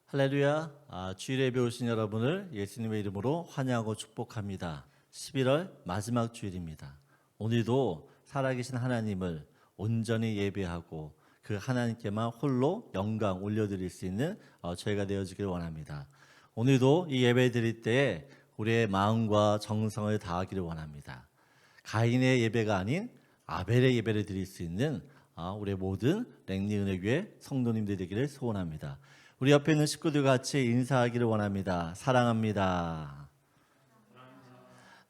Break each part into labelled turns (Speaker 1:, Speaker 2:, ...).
Speaker 1: 할렐루야. 주일 예배 오신 여러분을 예수님의 이름으로 환영하고 축복합니다. 11월 마지막 주일입니다. 오늘도 살아계신 하나님을 온전히 예배하고 그 하나님께만 홀로 영광 올려드릴 수 있는 저희가 되어주길 원합니다. 오늘도 이 예배 드릴 때에 우리의 마음과 정성을 다하기를 원합니다. 가인의 예배가 아닌 아벨의 예배를 드릴 수 있는 우리의 모든 랭리은혜교회 성도님들 되기를 소원합니다. 우리 옆에 있는 식구들 같이 인사하기를 원합니다. 사랑합니다.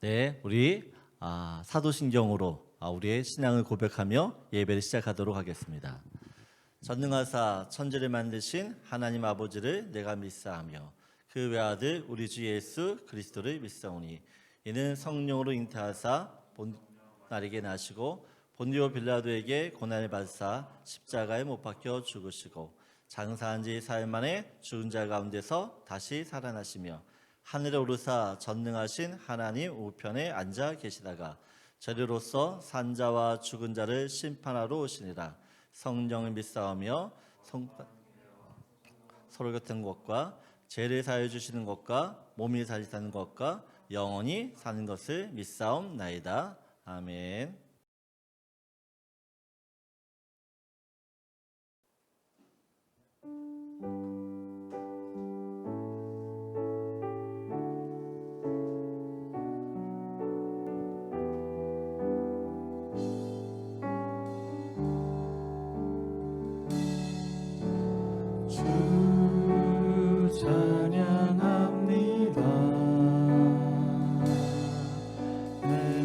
Speaker 1: 네, 우리 사도신경으로 우리의 신앙을 고백하며 예배를 시작하도록 하겠습니다. 전능하사 천지를 만드신 하나님 아버지를 내가 믿사하며 그 외아들 우리 주 예수 그리스도를 믿사오니 이는 성령으로 잉태하사 본날에게 나시고 본디오 빌라도에게 고난을 받으사 십자가에 못 박혀 죽으시고 장사한 지 사흘 만에 죽은 자 가운데서 다시 살아나시며 하늘에 오르사 전능하신 하나님 우편에 앉아 계시다가 저리로서 산자와 죽은 자를 심판하러 오시니라. 성령을 믿사오며 서로 같은 것과 죄를 사해 주시는 것과 몸이 다시 사는 것과 영원히 사는 것을 믿사옵나이다. 아멘.
Speaker 2: 찬양합니다.
Speaker 1: '내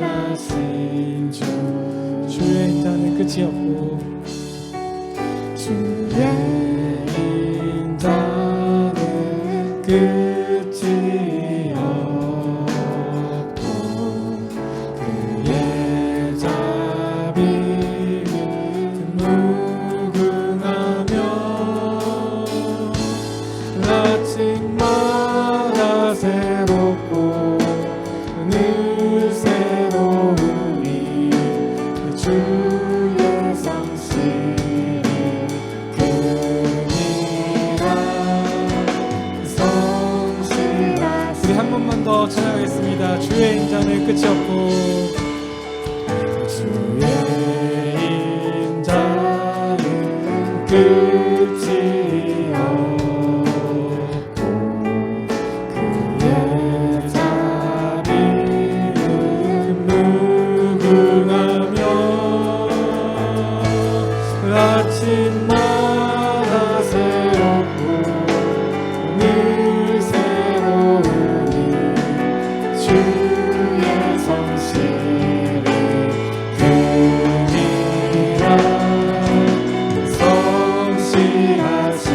Speaker 2: 성실하신 주 주의 인자는 끝이 없고 주의 인자는 끝이 없고 그의 자비는 무궁하며 아침마다 새롭고 늘 새로우니 주의 성실이 큽니다. 성실하신 우리 한 번만 더 찬양하겠습니다. 주의 인자는 끝이 없고 주의 인자는 끝이 없고 그의 자비는 무궁하며 아침마다 새롭고 늘 새로우니 주의 성실이 큽니다. 성실하신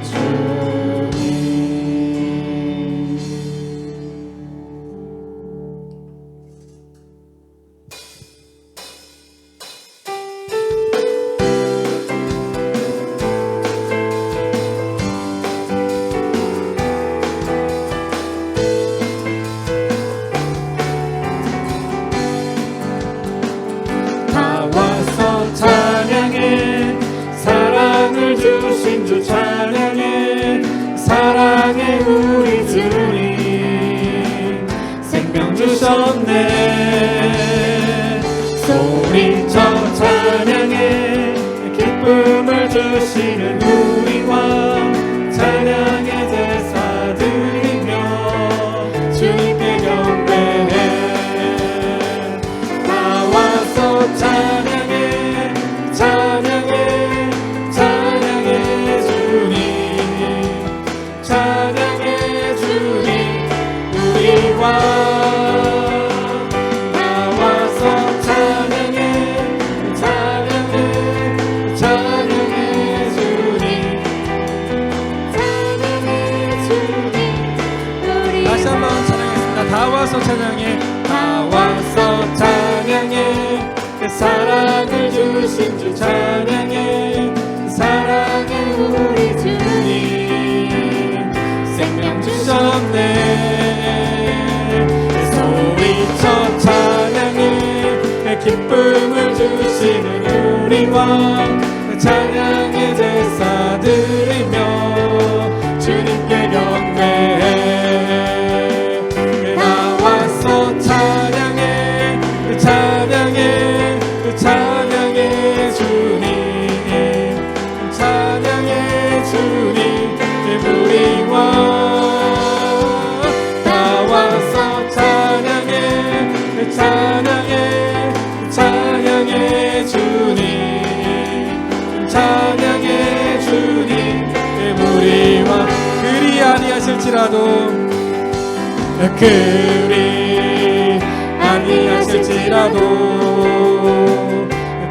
Speaker 2: 주님. 다 와서 찬양해 사랑을 주신 주 찬양해 사랑해 우리 주님 생명 주셨네 소리쳐 찬양해 기쁨을 주시는 우리 왕 찬양의 제사 드리며 주님께 경배해 나와서 찬양해 찬양해 찬양해 주님 찬양해 주님 우리 왕 나와서 찬양해 찬양해 찬양해 주님 찬양해 주님 우리 다시 한번 찬양했습니다. 다 와서 찬양해 다 와서 찬양해 그 사랑을 주신 주 찬양해 사랑해 우리 주님 생명 주셨네 소리쳐 찬양해 기쁨을 주시는 우리 왕 찬양의 제사 드리며 주님께 경배해 나와서 찬양해 찬양해 찬양해 주님 찬양해 주님 우리 왕 나와서 찬양해 찬양해 찬양해 주님 찬양해 주님 우리 왕 그리 아니하실지라도 그리 아니하실지라도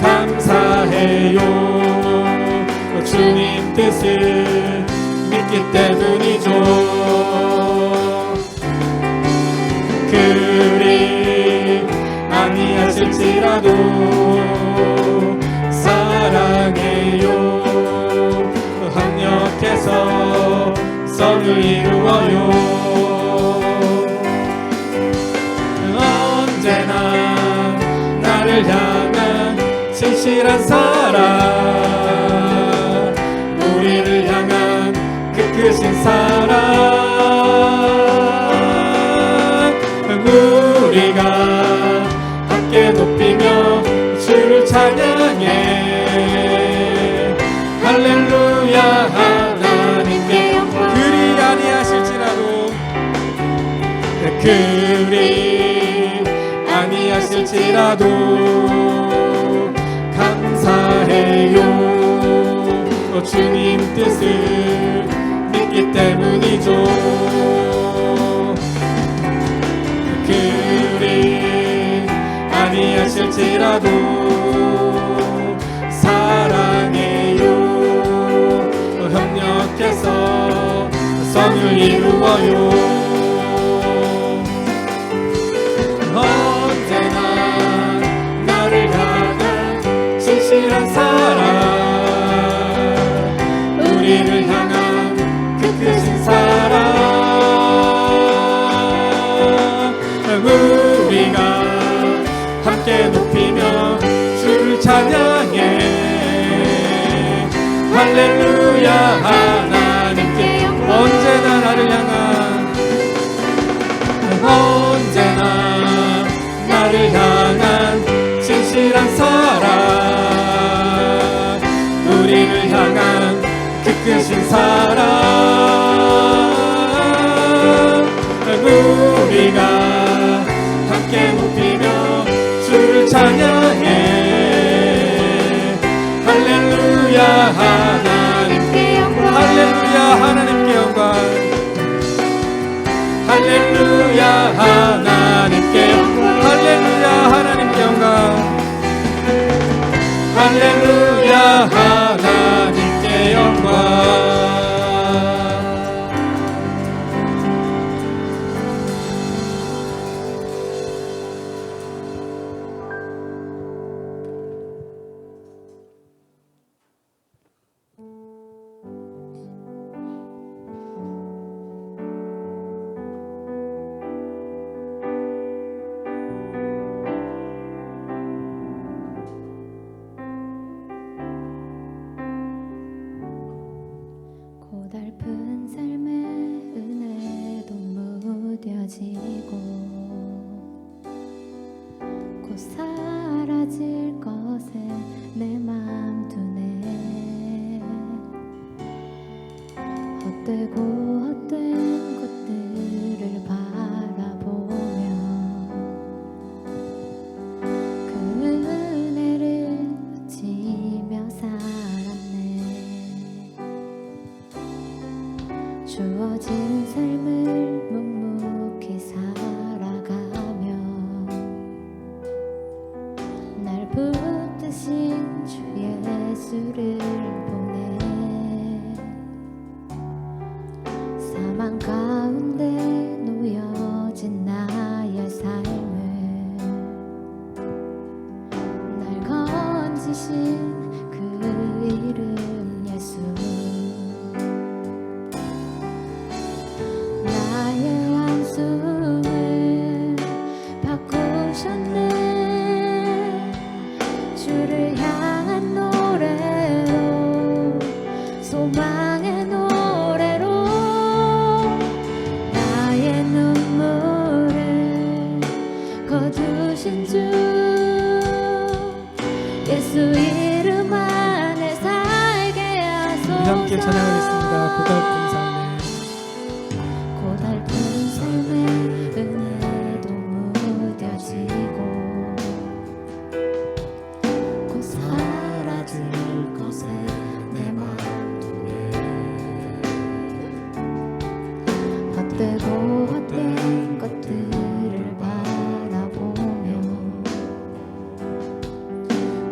Speaker 2: 감사해요 주님 뜻을 믿기 때문이죠 그리 아니하실지라도 사랑해요 합력해서 선을 이루어요 언제나 나를 향한 진실한 사랑 우리를 향한 그 크신 사랑 우리가 함께 높이며 주를 찬양해 할렐루야 하나님께 영광 그리 아니하실지라도 그리 아니하실지라도 감사해요 주님 뜻을 믿기 때문이죠 아니죠. 그리 아니하실지라도 사랑해요. 협력해서 선을 이루어요. 언제나 나를 향한 진실한 사랑, 우리를 향한 그 크신 사랑, 우리가 함께 높이며 주를 찬양해. 할렐루야. 하나님께 언제나 나를 향한, 언제나 나를 향한 진실한 사랑, 우리를 향한 그 크신 사랑, 우리가 함께 높이며 주를 찬양해. 할렐루야. 하나님께 영광, 할렐루야. 하나님께 영광, 할렐루야. 하나님께 영광, 할렐루야. 하나님께 영광, 할렐루야. 하나님께 영광.
Speaker 3: 고달픈 삶의 은혜도 무뎌지고 곧 사라질 것에 내 맘 두네. 헛되고 헛된 것들을 바라보며 그 은혜를 놓치며 살았네. 주어진 삶을 묵묵히 살아가며 날 붙드신 주 예수를 보내. 사망 가운데 놓여진 나의 삶을 날 건지신 그 이름 예수. 나의 한숨을 바꾸셨네. 주를 향한 노래로, 소망의 노래로 나의 눈물을 거두신 주 예수 이름 안에 살게 하소서.
Speaker 2: 함께 찬양하겠습니다. 고달픈 삶에,
Speaker 3: 고달픈 삶의 은혜도 무뎌지고 곧 사라질 것에 내 맘 두네. 헛되고 헛된 것들을 바라보며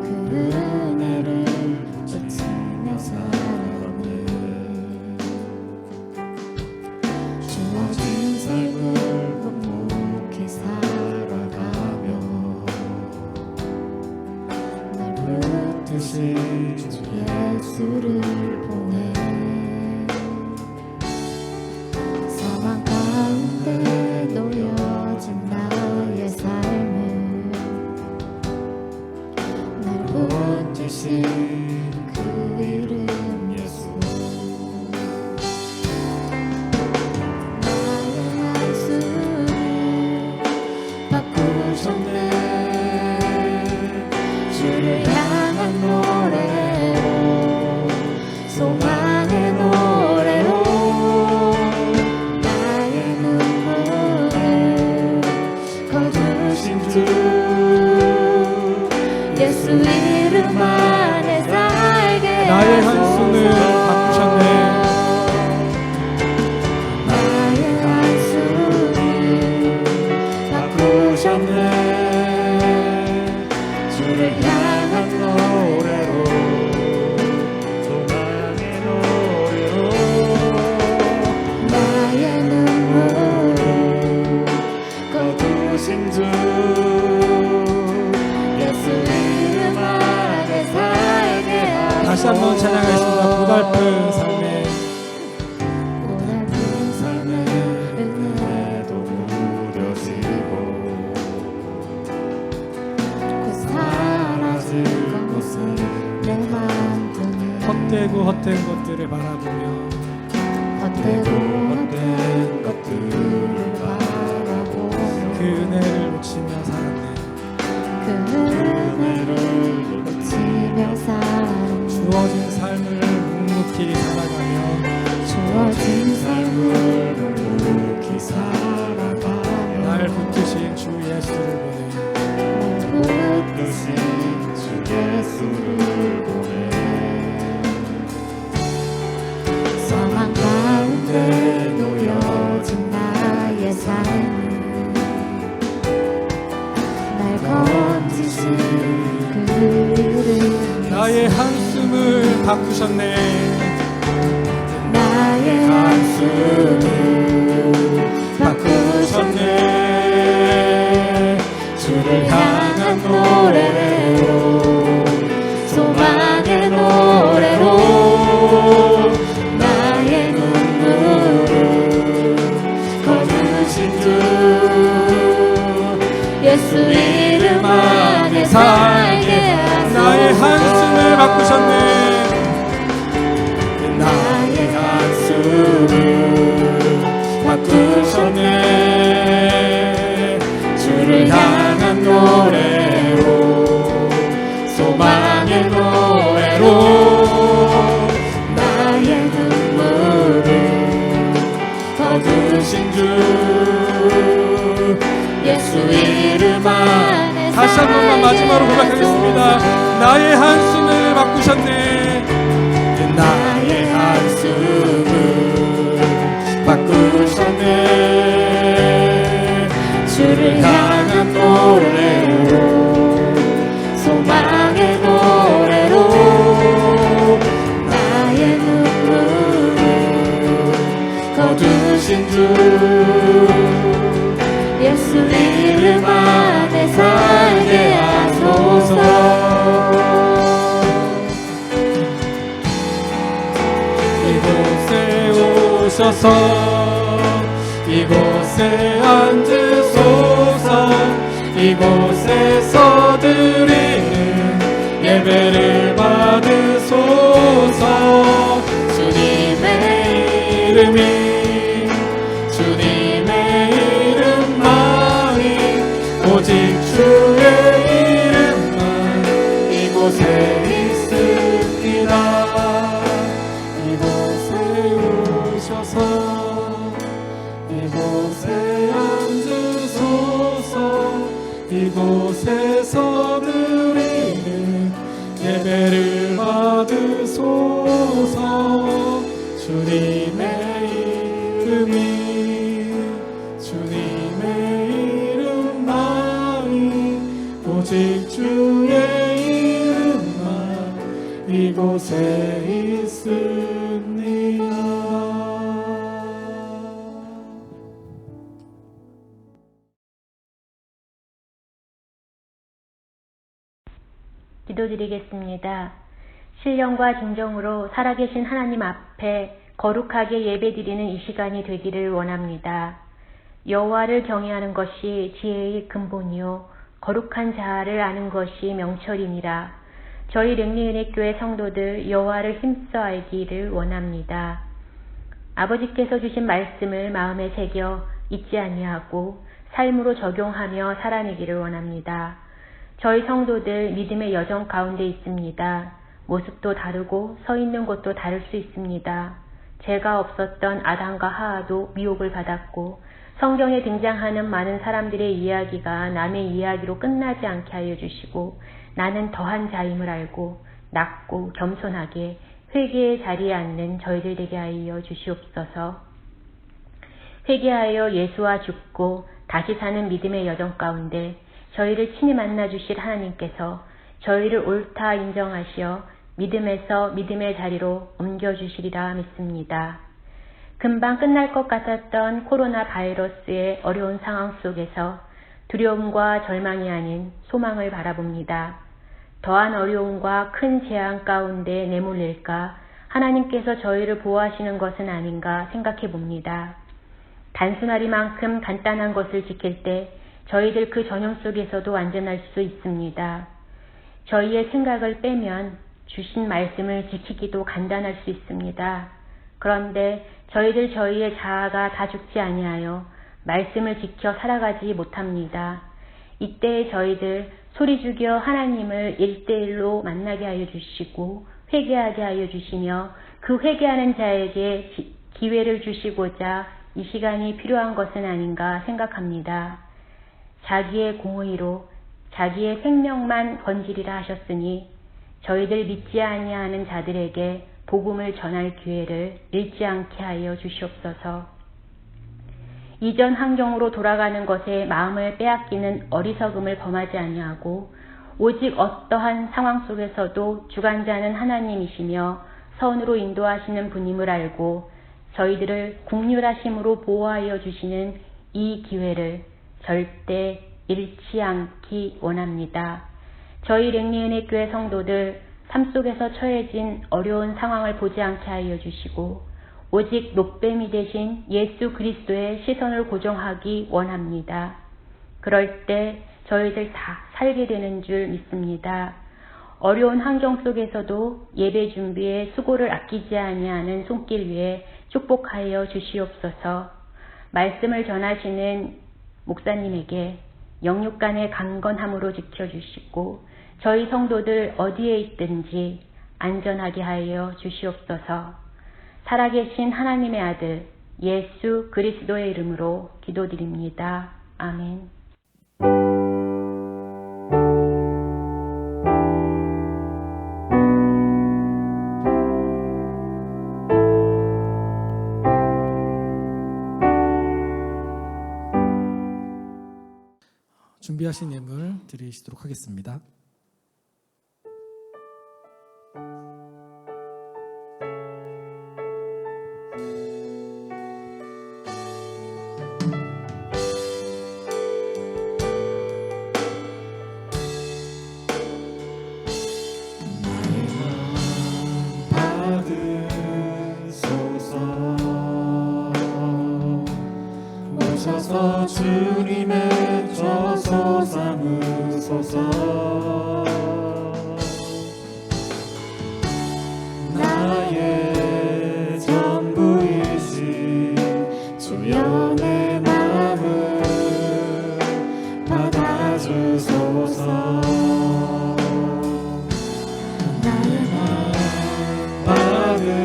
Speaker 3: 그 은혜를 쫓으며 살았네. 주어진 삶을 묵묵히 살아가며 날 붙드신 주 예수를 보내. 사망 가운데 놓여진
Speaker 2: 헛되고 헛된 것들을 바라보며
Speaker 3: 헛되고 헛된 것들을 바라보며
Speaker 2: 그 은혜를 놓치며 살았네.
Speaker 3: 그 은혜를 놓치며 살았네.
Speaker 2: 주어진 삶을 묵묵히 살아가며
Speaker 3: 주어진 삶을 묵묵히 살아가며
Speaker 2: 날 붙드신 주 예수를 보내
Speaker 3: 붙드신 주 예수를 보내 상황 가운데 놓여진 나의 삶을 날 건지신 그를
Speaker 2: 나의 한숨을 바꾸셨네.
Speaker 3: 나의 한숨을 바꾸셨네. 주를 향한 노래로 소망의 노래로 나의 눈물을 거두신 주 예수 이름 안에 살게 하소서.
Speaker 2: 나의 한숨을 바꾸셨네.
Speaker 3: 나의 한숨을 바꾸셨네. 주를 향한 노래로 소망의 노래로 나의 눈물을 거두신 주 예수 이름 안에
Speaker 2: 다시 한 번만 마지막으로 고백하겠습니다. 나의 한숨을 바꾸셨네.
Speaker 3: 나의 한숨을 바꾸셨네. 주를 향한 노래로 소망의 노래로 나의 눈물을 거두신 주 예수 이름 안에 살게 하소서.
Speaker 2: 이곳에 오셔서 이곳에 앉으소서. 이곳에서 드리는 예배를 받으소서. 주님의 이름이 주님의 이름만이 오직 주의 이름만 이곳에 있습니다. 이곳에 오셔서 이곳에 앉으소서. 이곳에서 드리는 예배를 받으소서. 주님의 이름이 주님의 이름만이 오직 주의 이름만 이곳에 있습니다.
Speaker 4: 기도드리겠습니다. 신령과 진정으로 살아계신 하나님 앞에 거룩하게 예배드리는 이 시간이 되기를 원합니다. 여호와를 경외하는 것이 지혜의 근본이요 거룩한 자아를 아는 것이 명철이니라. 저희 랭리은혜교회 성도들 여호와를 힘써 알기를 원합니다. 아버지께서 주신 말씀을 마음에 새겨 잊지 아니하고 삶으로 적용하며 살아내기를 원합니다. 저희 성도들 믿음의 여정 가운데 있습니다. 모습도 다르고 서 있는 곳도 다를 수 있습니다. 죄가 없었던 아담과 하와도 미혹을 받았고 성경에 등장하는 많은 사람들의 이야기가 남의 이야기로 끝나지 않게 하여 주시고 나는 더한 자임을 알고 낮고 겸손하게 회개의 자리에 앉는 저희들 되게 하여 주시옵소서. 회개하여 예수와 죽고 다시 사는 믿음의 여정 가운데 저희를 친히 만나 주실 하나님께서 저희를 옳다 인정하시어 믿음에서 믿음의 자리로 옮겨주시리라 믿습니다. 금방 끝날 것 같았던 코로나 바이러스의 어려운 상황 속에서 두려움과 절망이 아닌 소망을 바라봅니다. 더한 어려움과 큰 재앙 가운데 내몰릴까 하나님께서 저희를 보호하시는 것은 아닌가 생각해 봅니다. 단순하리만큼 간단한 것을 지킬 때 저희들 그 전형 속에서도 안전할 수 있습니다. 저희의 생각을 빼면 주신 말씀을 지키기도 간단할 수 있습니다. 그런데 저희들 저희의 자아가 다 죽지 아니하여 말씀을 지켜 살아가지 못합니다. 이때 저희들 소리 죽여 하나님을 1대1로 만나게 하여 주시고 회개하게 하여 주시며 그 회개하는 자에게 기회를 주시고자 이 시간이 필요한 것은 아닌가 생각합니다. 자기의 공의로 자기의 생명만 건지리라 하셨으니 저희들 믿지 아니하는 자들에게 복음을 전할 기회를 잃지 않게 하여 주시옵소서. 이전 환경으로 돌아가는 것에 마음을 빼앗기는 어리석음을 범하지 아니하고 오직 어떠한 상황 속에서도 주관자는 하나님이시며 선으로 인도하시는 분임을 알고 저희들을 긍휼하심으로 보호하여 주시는 이 기회를 절대 잃지 않기 원합니다. 저희 랭리은혜 교회 성도들 삶 속에서 처해진 어려운 상황을 보지 않게 하여 주시고 오직 높뱀이 되신 예수 그리스도의 시선을 고정하기 원합니다. 그럴 때 저희들 다 살게 되는 줄 믿습니다. 어려운 환경 속에서도 예배 준비에 수고를 아끼지 아니하는 손길 위에 축복하여 주시옵소서. 말씀을 전하시는 목사님에게 영육간의 강건함으로 지켜주시고 저희 성도들 어디에 있든지 안전하게 하여 주시옵소서. 살아계신 하나님의 아들 예수 그리스도의 이름으로 기도드립니다. 아멘.
Speaker 2: 준비하신 예물 드리시도록 하겠습니다.
Speaker 3: 오셔서 주님의 저소 삼으소서. 나의 전부이신 주여 내 마음을 받아주소서. 나의 마음 받으소서.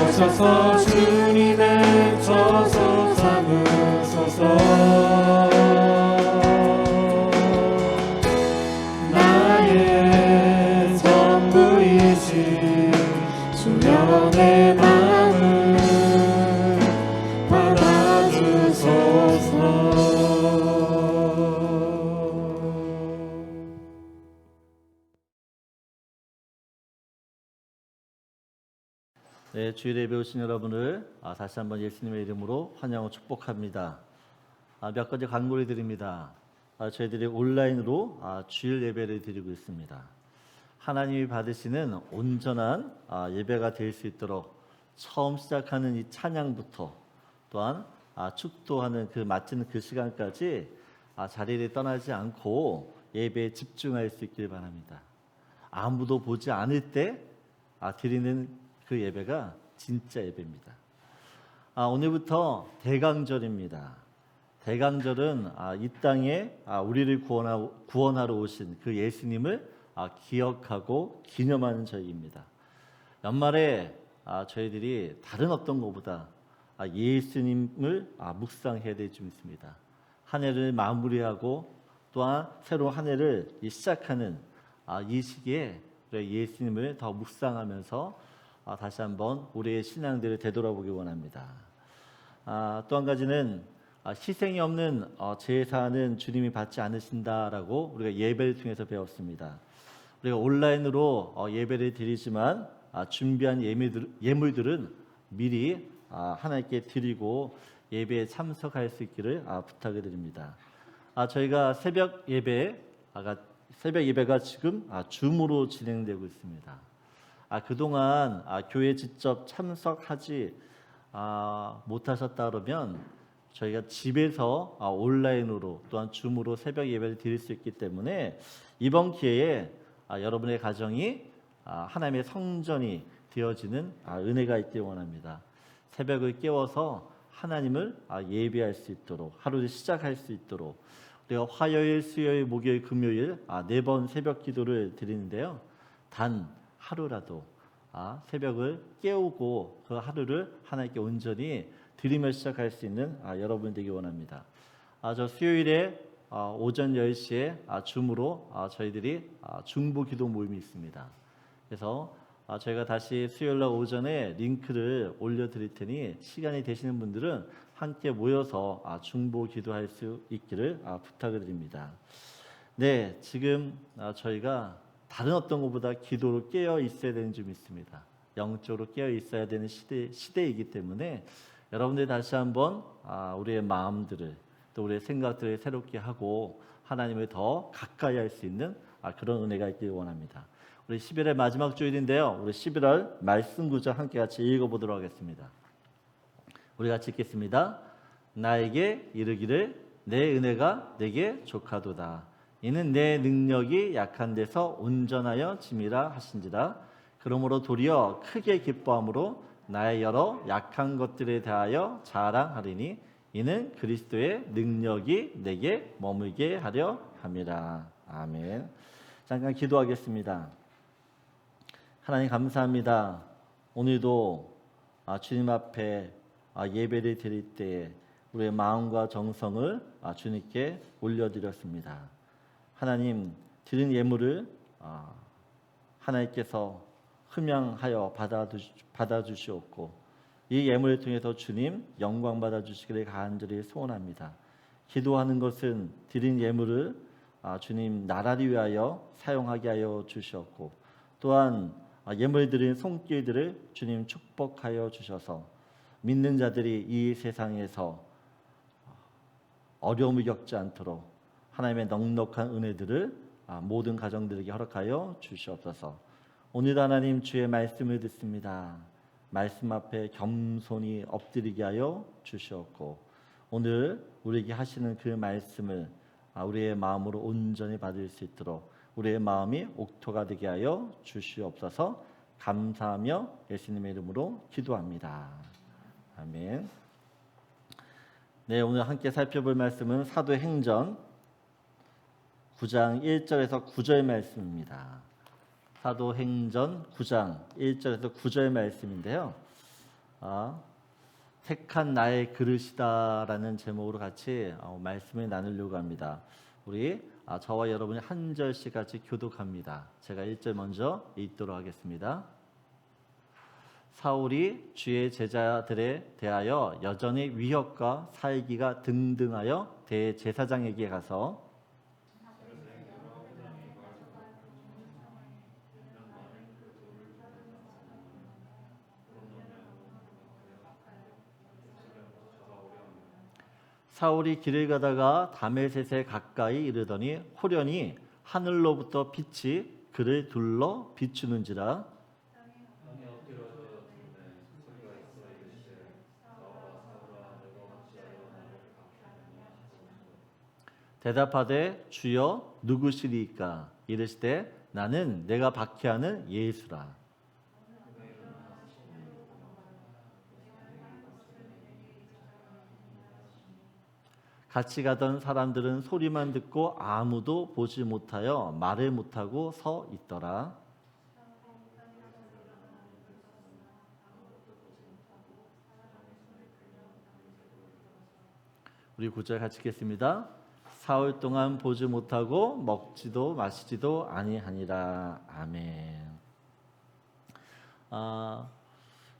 Speaker 3: 오셔서 주님의 저소 삼으소서. 나의 전부이신 주여 내 마음을 받아주소서.
Speaker 1: 네, 주일 예배 오신 여러분을 다시 한번 예수님의 이름으로 환영하고 축복합니다. 몇 가지 간구를 드립니다. 저희들이 온라인으로 주일 예배를 드리고 있습니다. 하나님이 받으시는 온전한 예배가 될 수 있도록 처음 시작하는 이 찬양부터 또한 축도하는 그 마치는 그 시간까지 자리를 떠나지 않고 예배에 집중할 수 있길 바랍니다. 아무도 보지 않을 때 드리는 그 예배가 진짜 예배입니다. 오늘부터 대강절입니다. 대강절은 이 땅에 우리를 구원하러 오신 그 예수님을 기억하고 기념하는 절기입니다. 연말에 저희들이 다른 어떤 것보다 예수님을 묵상해야 될 줄 믿습니다. 한 해를 마무리하고 또한 새로운 한 해를 시작하는 이 시기에 예수님을 더 묵상하면서 다시 한번 우리의 신앙들을 되돌아보기 원합니다. 또 한 가지는 희생이 없는 제사는 주님이 받지 않으신다라고 우리가 예배를 통해서 배웠습니다. 우리가 온라인으로 예배를 드리지만 준비한 예물들은 미리 하나님께 드리고 예배에 참석할 수 있기를 부탁을 드립니다. 저희가 새벽 예배가 지금 줌으로 진행되고 있습니다. 그동안 교회에 직접 참석하지 못하셨다 그러면 저희가 집에서 온라인으로 또한 줌으로 새벽 예배를 드릴 수 있기 때문에 이번 기회에 여러분의 가정이 하나님의 성전이 되어지는 은혜가 있길 원합니다. 새벽을 깨워서 하나님을 예배할 수 있도록 하루를 시작할 수 있도록 우리가 화요일, 수요일, 목요일, 금요일 4번 새벽 기도를 드리는데요. 단 하루라도 새벽을 깨우고 그 하루를 하나님께 온전히 드리며 시작할 수 있는 여러분 되기 원합니다. 저 수요일에 오전 10시에 줌으로 저희들이 중보 기도 모임이 있습니다. 그래서 저희가 다시 수요일날 오전에 링크를 올려드릴 테니 시간이 되시는 분들은 함께 모여서 중보 기도할 수 있기를 부탁을 드립니다. 네, 지금 저희가 다른 어떤 것보다 기도로 깨어 있어야 되는 점이 있습니다. 영적으로 깨어 있어야 되는 시대이기 때문에 여러분들 다시 한번 우리의 마음들을 또 우리의 생각들을 새롭게 하고 하나님을 더 가까이 할 수 있는 그런 은혜가 있기를 원합니다. 우리 11월 마지막 주일인데요. 우리 11월 말씀 구절 함께 같이 읽어보도록 하겠습니다. 우리 같이 읽겠습니다. 나에게 이르기를 내 은혜가 내게 족하도다. 이는 내 능력이 약한 데서 온전하여 짐이라 하신지라. 그러므로 도리어 크게 기뻐함으로 나의 여러 약한 것들에 대하여 자랑하리니 이는 그리스도의 능력이 내게 머물게 하려 함이라. 아멘. 잠깐 기도하겠습니다. 하나님 감사합니다. 오늘도 주님 앞에 예배를 드릴 때에 우리의 마음과 정성을 주님께 올려드렸습니다. 하나님 드린 예물을 하나님께서 흠양하여 받아주시옵고 이 예물을 통해서 주님 영광 받아주시기를 간절히 소원합니다. 기도하는 것은 드린 예물을 주님 나라를 위하여 사용하게 하여 주시옵고 또한 예물 드린 손길들을 주님 축복하여 주셔서 믿는 자들이 이 세상에서 어려움을 겪지 않도록 하나님의 넉넉한 은혜들을 모든 가정들에게 허락하여 주시옵소서. 오늘도 하나님 주의 말씀을 듣습니다. 말씀 앞에 겸손히 엎드리게 하여 주시옵고 오늘 우리에게 하시는 그 말씀을 우리의 마음으로 온전히 받을 수 있도록 우리의 마음이 옥토가 되게 하여 주시옵소서. 감사하며 예수님의 이름으로 기도합니다. 아멘. 네, 오늘 함께 살펴볼 말씀은 사도행전 9장 1절에서 9절 말씀입니다. 사도행전 9장 1절에서 9절 말씀인데요. 택한 나의 그릇이다라는 제목으로 같이 말씀을 나누려고 합니다. 우리 저와 여러분이 한 절씩 같이 교독합니다. 제가 1절 먼저 읽도록 하겠습니다. 사울이 주의 제자들에 대하여 여전히 위협과 살기가 등등하여 대제사장에게 가서 사울이 길을 가다가 다메섹에 가까이 이르더니 호련히 하늘로부터 빛이 그를 둘러 비추는지라. 대답하되 주여 누구시리까? 이르시되 나는 내가 박해하는 예수라. 같이 가던 사람들은 소리만 듣고 아무도 보지 못하여 말을 못하고 서 있더라. 우리 9절 같이 읽겠습니다. 사흘 동안 보지 못하고 먹지도 마시지도 아니하니라. 아멘.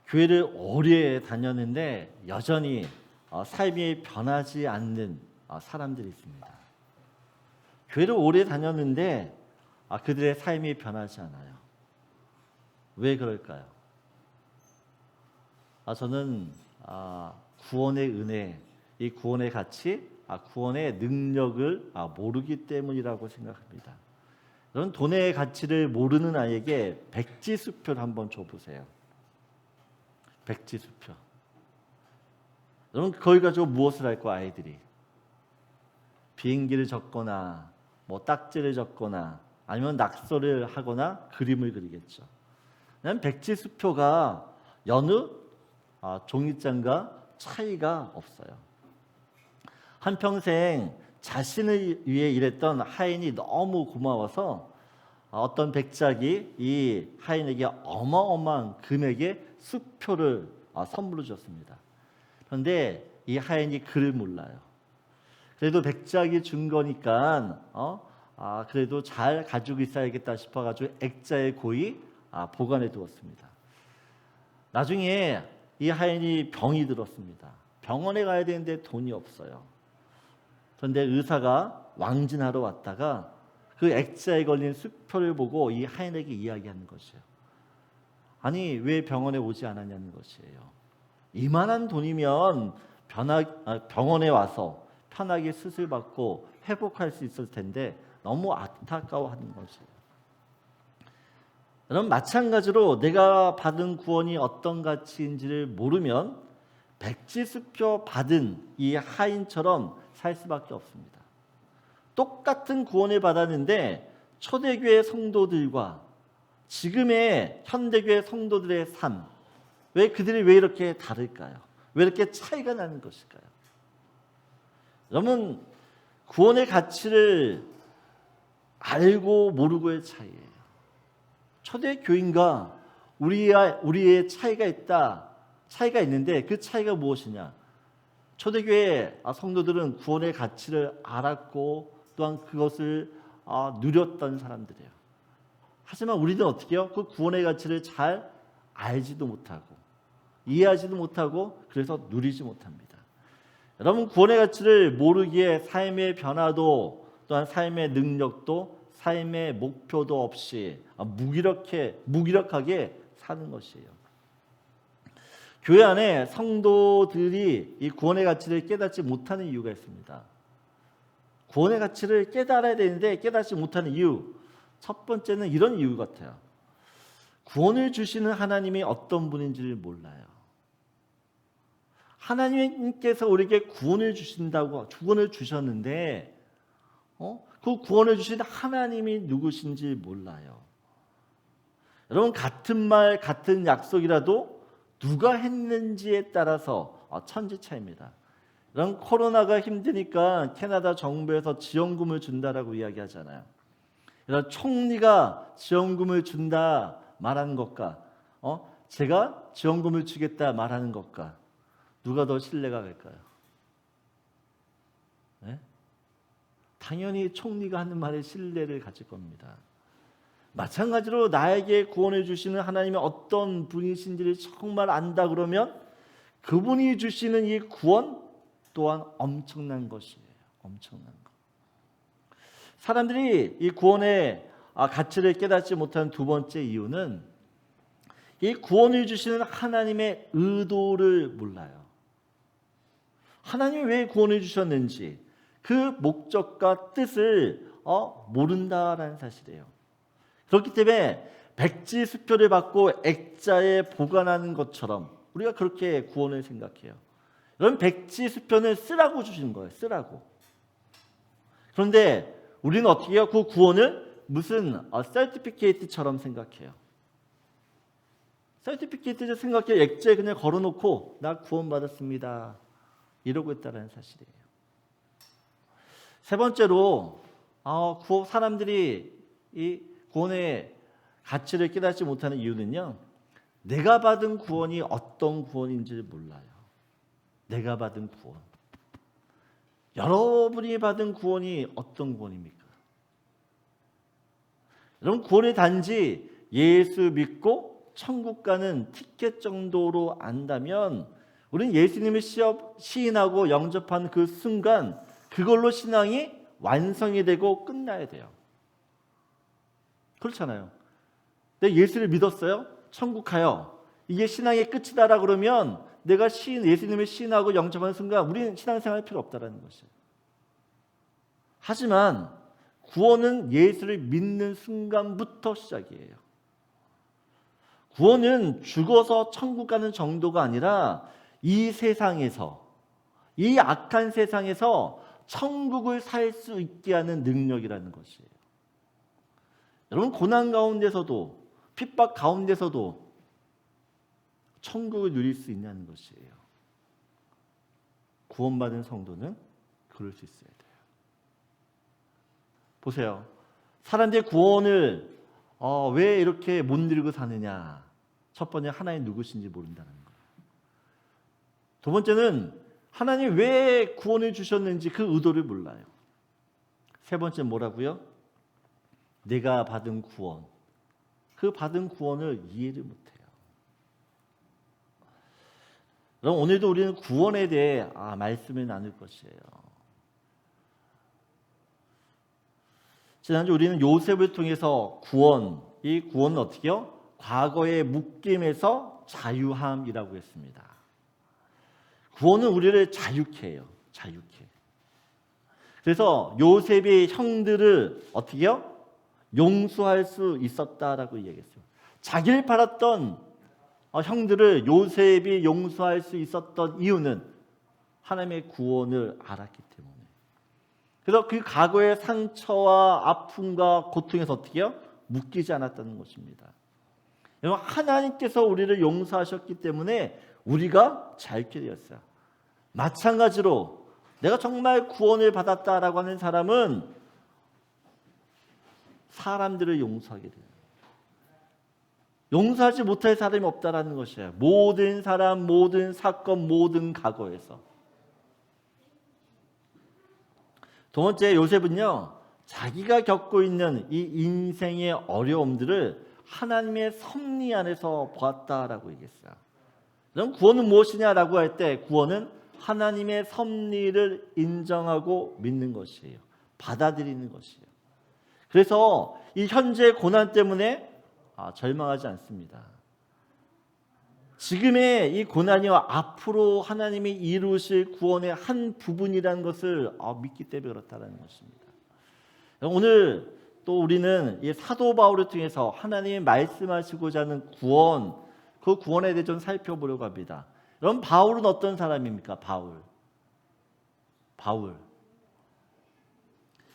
Speaker 1: 교회를 오래 다녔는데 여전히 삶이 변하지 않는 사람들이 있습니다. 교회를 오래 다녔는데 그들의 삶이 변하지 않아요. 왜 그럴까요? 저는 구원의 은혜, 이 구원의 가치, 구원의 능력을 모르기 때문이라고 생각합니다. 여러분 돈의 가치를 모르는 아이에게 백지수표를 한번 줘보세요. 백지수표. 여러분 그걸 가지고 무엇을 할까 아이들이? 비행기를 적거나 뭐 딱지를 적거나 아니면 낙서를 하거나 그림을 그리겠죠. 그냥 백지수표가 여느 종이장과 차이가 없어요. 한평생 자신을 위해 일했던 하인이 너무 고마워서 어떤 백작이 이 하인에게 어마어마한 금액의 수표를 선물로 줬습니다. 그런데 이 하인이 글을 몰라요. 그래도 백작이 준 거니까 그래도 잘 가지고 있어야겠다 싶어가지고 액자에 고이 보관해 두었습니다. 나중에 이 하인이 병이 들었습니다. 병원에 가야 되는데 돈이 없어요. 그런데 의사가 왕진하러 왔다가 그 액자에 걸린 수표를 보고 이 하인에게 이야기하는 것이에요. 아니 왜 병원에 오지 않았냐는 것이에요. 이만한 돈이면 병원에 와서 편하게 수술받고 회복할 수 있을 텐데 너무 안타까워하는 것이에요. 여러분 마찬가지로 내가 받은 구원이 어떤 가치인지를 모르면 백지수표 받은 이 하인처럼 살 수밖에 없습니다. 똑같은 구원을 받았는데 초대교회 성도들과 지금의 현대교회 성도들의 삶, 그들이 왜 이렇게 다를까요? 왜 이렇게 차이가 나는 것일까요? 여러분 구원의 가치를 알고 모르고의 차이예요. 초대교인과 우리의 차이가 있는데 그 차이가 무엇이냐? 초대교회 성도들은 구원의 가치를 알았고 또한 그것을 누렸던 사람들이에요. 하지만 우리는 어떻게 해요? 그 구원의 가치를 잘 알지도 못하고 이해하지도 못하고 그래서 누리지 못합니다. 여러분 구원의 가치를 모르기에 삶의 변화도 또한 삶의 능력도 삶의 목표도 없이 무기력하게 사는 것이에요. 교회 안에 성도들이 이 구원의 가치를 깨닫지 못하는 이유가 있습니다. 구원의 가치를 깨달아야 되는데 깨닫지 못하는 이유, 첫 번째는 이런 이유 같아요. 구원을 주시는 하나님이 어떤 분인지를 몰라요. 하나님께서 우리에게 구원을 주셨는데 그 구원을 주신 하나님이 누구신지 몰라요. 여러분 같은 말 같은 약속이라도 누가 했는지에 따라서 천지차이입니다. 여러분 코로나가 힘드니까 캐나다 정부에서 지원금을 준다라고 이야기하잖아요. 여러분 총리가 지원금을 준다 말하는 것과 제가 지원금을 주겠다 말하는 것과 누가 더 신뢰가 갈까요? 네? 당연히 총리가 하는 말에 신뢰를 가질 겁니다. 마찬가지로 나에게 구원해 주시는 하나님이 어떤 분이신지를 정말 안다 그러면 그분이 주시는 이 구원 또한 엄청난 것이에요. 엄청난 것. 사람들이 이 구원의 가치를 깨닫지 못하는 두 번째 이유는 이 구원을 주시는 하나님의 의도를 몰라요. 하나님이 왜 구원해 주셨는지 그 목적과 뜻을 모른다라는 사실이에요. 그렇기 때문에 백지수표를 받고 액자에 보관하는 것처럼 우리가 그렇게 구원을 생각해요. 여러분 백지수표는 쓰라고 주신 거예요. 쓰라고. 그런데 우리는 어떻게 해요? 그 구원을 무슨 서티피케이트처럼 생각해요. 서티피케이트를 생각해 액자에 그냥 걸어놓고 나 구원받았습니다. 이러고 있다는 사실이에요. 세 번째로 사람들이 이 구원의 가치를 깨닫지 못하는 이유는요. 내가 받은 구원이 어떤 구원인지를 몰라요. 내가 받은 구원. 여러분이 받은 구원이 어떤 구원입니까? 여러분 구원이 단지 예수 믿고 천국 가는 티켓 정도로 안다면 우리는 예수님을 시인하고 영접한 그 순간 그걸로 신앙이 완성이 되고 끝나야 돼요. 그렇잖아요. 내가 예수를 믿었어요. 천국 가요. 이게 신앙의 끝이다라 그러면 내가 예수님을 시인하고 영접하는 순간 우리는 신앙생활 필요 없다라는 것이에요. 하지만 구원은 예수를 믿는 순간부터 시작이에요. 구원은 죽어서 천국 가는 정도가 아니라 이 세상에서 이 악한 세상에서 천국을 살 수 있게 하는 능력이라는 것이에요. 여러분, 고난 가운데서도 핍박 가운데서도 천국을 누릴 수 있냐는 것이에요. 구원받은 성도는 그럴 수 있어야 돼요. 보세요. 사람들의 구원을 왜 이렇게 못 누리고 사느냐. 첫 번째, 하나님 누구신지 모른다는 거예요. 두 번째는 하나님 왜 구원을 주셨는지 그 의도를 몰라요. 세 번째 뭐라고요? 내가 받은 구원, 그 받은 구원을 이해를 못해요. 그럼 오늘도 우리는 구원에 대해 말씀을 나눌 것이에요. 지난주 우리는 요셉을 통해서 이 구원은 어떻게요? 과거의 묶임에서 자유함이라고 했습니다. 구원은 우리를 자유케 해요. 자유케. 그래서 요셉이 형들을 어떻게요? 용서할 수 있었다라고 이야기했어요. 자기를 팔았던 형들을 요셉이 용서할 수 있었던 이유는 하나님의 구원을 알았기 때문에. 그래서 그 과거의 상처와 아픔과 고통에서 어떻게 해요? 묶이지 않았다는 것입니다. 여러분, 하나님께서 우리를 용서하셨기 때문에 우리가 자유케 되었어요. 마찬가지로 내가 정말 구원을 받았다라고 하는 사람은 사람들을 용서하게 돼요. 용서하지 못할 사람이 없다라는 것이에요. 모든 사람, 모든 사건, 모든 과거에서. 두 번째, 요셉은요, 자기가 겪고 있는 이 인생의 어려움들을 하나님의 섭리 안에서 보았다라고 얘기했어요. 그럼 구원은 무엇이냐라고 할 때 구원은 하나님의 섭리를 인정하고 믿는 것이에요. 받아들이는 것이에요. 그래서 이 현재 고난 때문에 절망하지 않습니다. 지금의 이 고난이와 앞으로 하나님이 이루실 구원의 한 부분이라는 것을 믿기 때문에 그렇다는 것입니다. 오늘 또 우리는 이 사도 바울을 통해서 하나님이 말씀하시고자 하는 구원, 그 구원에 대해 좀 살펴보려고 합니다. 그럼 바울은 어떤 사람입니까? 바울.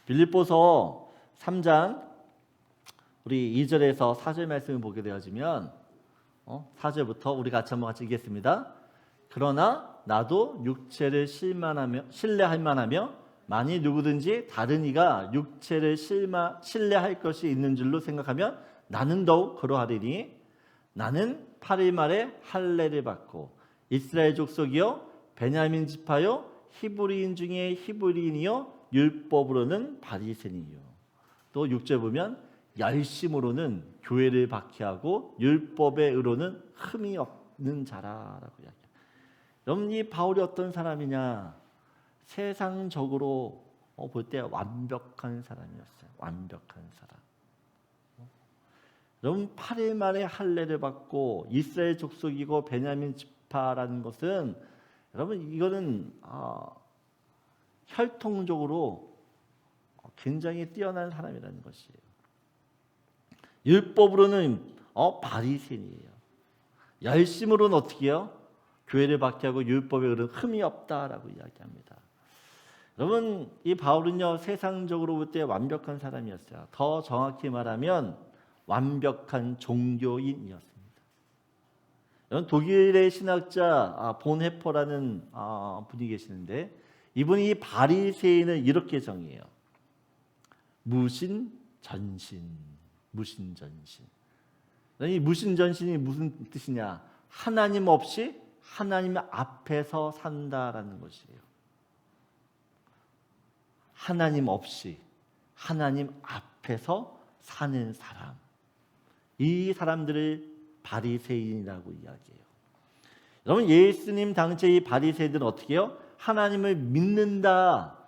Speaker 1: 빌립보서 3장 우리 2절에서 4절 말씀을 보게 되어지면 4절부터 우리 같이 한번 같이 읽겠습니다. 그러나 나도 육체를 신뢰할 만하며 만일 누구든지 다른 이가 육체를 신뢰할 것이 있는 줄로 생각하면 나는 더욱 그러하리니 나는 8일 말에 할례를 받고 이스라엘 족속이요 베냐민 지파요 히브리인 중에 히브리인이요 율법으로는 바리새인이요. 또 6절 보면 열심으로는 교회를 박해하고 율법의 의로는 흠이 없는 자라라고 이야기해요. 여러분, 이 바울이 어떤 사람이냐? 세상적으로 볼 때 완벽한 사람이었어요. 완벽한 사람. 여러분, 8일 만에 할례를 받고 이스라엘 족속이고 베냐민 지파라는 것은 여러분 이거는 혈통적으로 굉장히 뛰어난 사람이라는 것이에요. 율법으로는 바리새인이에요. 열심으로는 어떻게 해요? 교회를 박해하고 율법에 그런 흠이 없다라고 이야기합니다. 여러분, 이 바울은요 세상적으로 볼 때 완벽한 사람이었어요. 더 정확히 말하면 완벽한 종교인이었습니다. 여러분, 독일의 신학자 본헤퍼라는 분이 계시는데 이분이 이 바리새인을 이렇게 정의해요. 무신전신. 이 무신전신이 무슨 뜻이냐? 하나님 없이 하나님 앞에서 산다라는 것이에요. 하나님 없이 하나님 앞에서 사는 사람. 이 사람들을 바리새인이라고 이야기해요. 여러분, 예수님 당시에 이 바리새인들은 어떻게 해요? 하나님을 믿는다가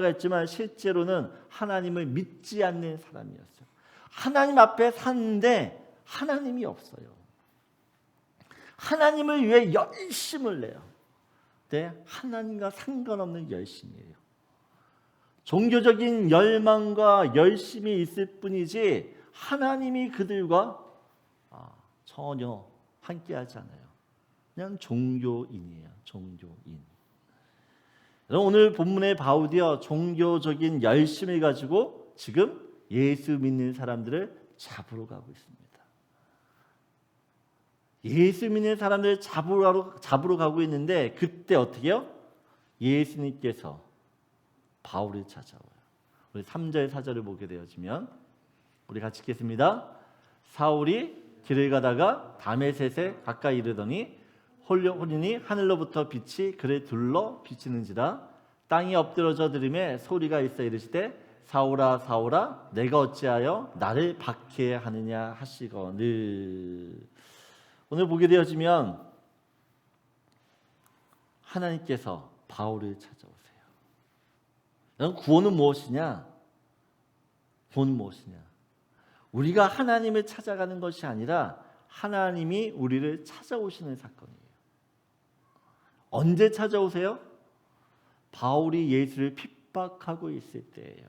Speaker 1: 했지만 실제로는 하나님을 믿지 않는 사람이었어요. 하나님 앞에 사는데 하나님이 없어요. 하나님을 위해 열심을 내요. 근데 하나님과 상관없는 열심이에요. 종교적인 열망과 열심이 있을 뿐이지 하나님이 그들과 전혀 함께하지 않아요. 그냥 종교인이에요. 종교인. 오늘 본문의 바울이요 종교적인 열심을 가지고 지금 예수 믿는 사람들을 잡으러 가고 있습니다. 예수 믿는 사람들을 잡으러 가고 있는데 그때 어떻게요? 예수님께서 바울을 찾아와요. 우리 3절 4절을 보게 되어지면 우리 같이 읽겠습니다. 사울이 길을 가다가 다메섹에 가까이 이르더니 홀리니 하늘로부터 빛이 그를 둘러 비치는지라. 땅이 엎드러져 들음에 소리가 있어 이르시되 사울아 사울아 내가 어찌하여 나를 박해하느냐 하시거늘. 오늘 보게 되어지면 하나님께서 바울을 찾아오세요. 여러분 구원은 무엇이냐? 구원은 무엇이냐? 우리가 하나님을 찾아가는 것이 아니라 하나님이 우리를 찾아오시는 사건이에요. 언제 찾아오세요? 바울이 예수를 핍박하고 있을 때예요.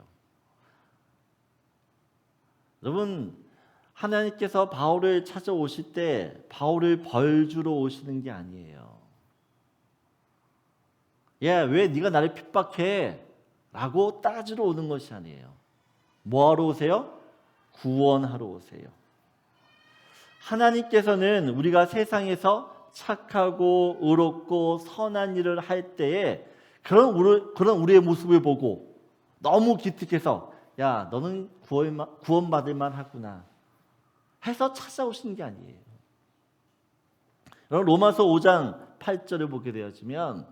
Speaker 1: 여러분 하나님께서 바울을 찾아오실 때 바울을 벌주러 오시는 게 아니에요. 야, 왜 네가 나를 핍박해? 라고 따지러 오는 것이 아니에요. 뭐하러 오세요? 구원하러 오세요. 하나님께서는 우리가 세상에서 착하고 의롭고 선한 일을 할 때에 그런 우리의 모습을 보고 너무 기특해서 야 너는 구원받을 만하구나 해서 찾아오시는 게 아니에요. 여러분 로마서 5장 8절을 보게 되어지면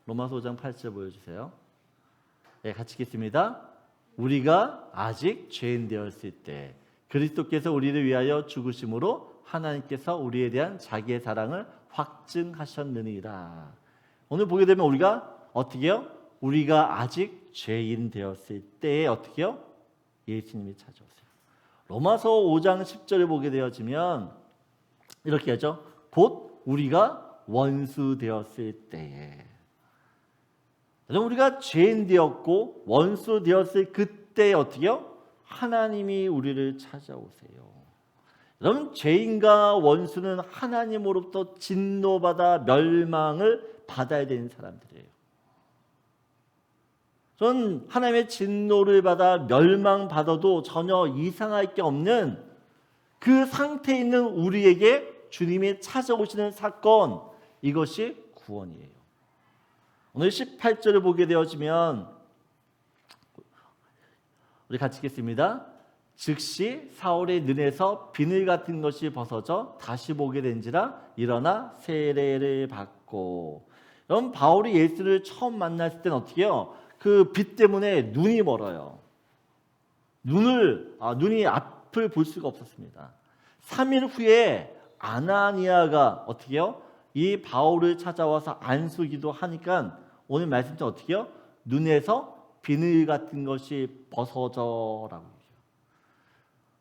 Speaker 1: 로마서 5장 8절 보여주세요. 네, 같이 읽겠습니다. 우리가 아직 죄인 되었을 때 그리스도께서 우리를 위하여 죽으심으로 하나님께서 우리에 대한 자기의 사랑을 확증하셨느니라. 오늘 보게 되면 우리가 어떻게 해요? 우리가 아직 죄인 되었을 때에 어떻게 해요? 예수님이 찾아오세요. 로마서 5장 10절에 보게 되어지면 이렇게 하죠. 곧 우리가 원수 되었을 때에. 우리가 죄인 되었고 원수 되었을 그때에 어떻게 해요? 하나님이 우리를 찾아오세요. 여러분 죄인과 원수는 하나님으로부터 진노받아 멸망을 받아야 되는 사람들이에요. 저는 하나님의 진노를 받아 멸망받아도 전혀 이상할 게 없는 그 상태에 있는 우리에게 주님이 찾아오시는 사건, 이것이 구원이에요. 오늘 18절을 보게 되어지면 우리 같이 읽겠습니다. 즉시 사울의 눈에서 비늘 같은 것이 벗어져 다시 보게 된지라 일어나 세례를 받고. 여러분 바울이 예수를 처음 만났을 때는 어떻게 해요? 그 빛 때문에 눈이 멀어요. 눈이 앞을 볼 수가 없었습니다. 3일 후에 아나니아가 어떻게 해요? 이 바울을 찾아와서 안수기도 하니까 오늘 말씀처럼 어떻게 해요? 눈에서 비늘 같은 것이 벗어져라고.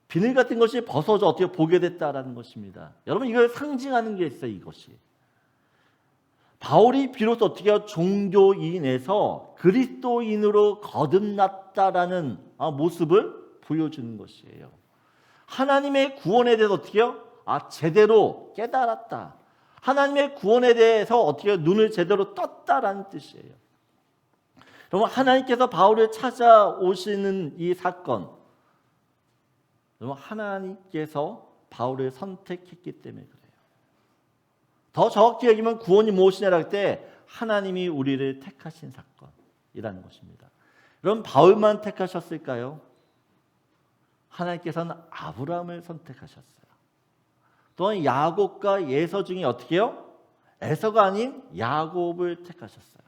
Speaker 1: 비늘 같은 것이 벗어져 어떻게 보게 됐다라는 것입니다. 여러분 이걸 상징하는 게 있어요. 이것이 바울이 비로소 어떻게 해요? 종교인에서 그리스도인으로 거듭났다라는 모습을 보여주는 것이에요. 하나님의 구원에 대해서 어떻게 해요? 제대로 깨달았다. 하나님의 구원에 대해서 어떻게 눈을 제대로 떴다라는 뜻이에요. 여러분 하나님께서 바울을 찾아오시는 이 사건, 여러분 하나님께서 바울을 선택했기 때문에 그래요. 더 정확히 얘기하면 구원이 무엇이냐고 할 때 하나님이 우리를 택하신 사건이라는 것입니다. 여러분 바울만 택하셨을까요? 하나님께서는 아브라함을 선택하셨어요. 또한 야곱과 에서 중에 어떻게 해요? 에서가 아닌 야곱을 택하셨어요.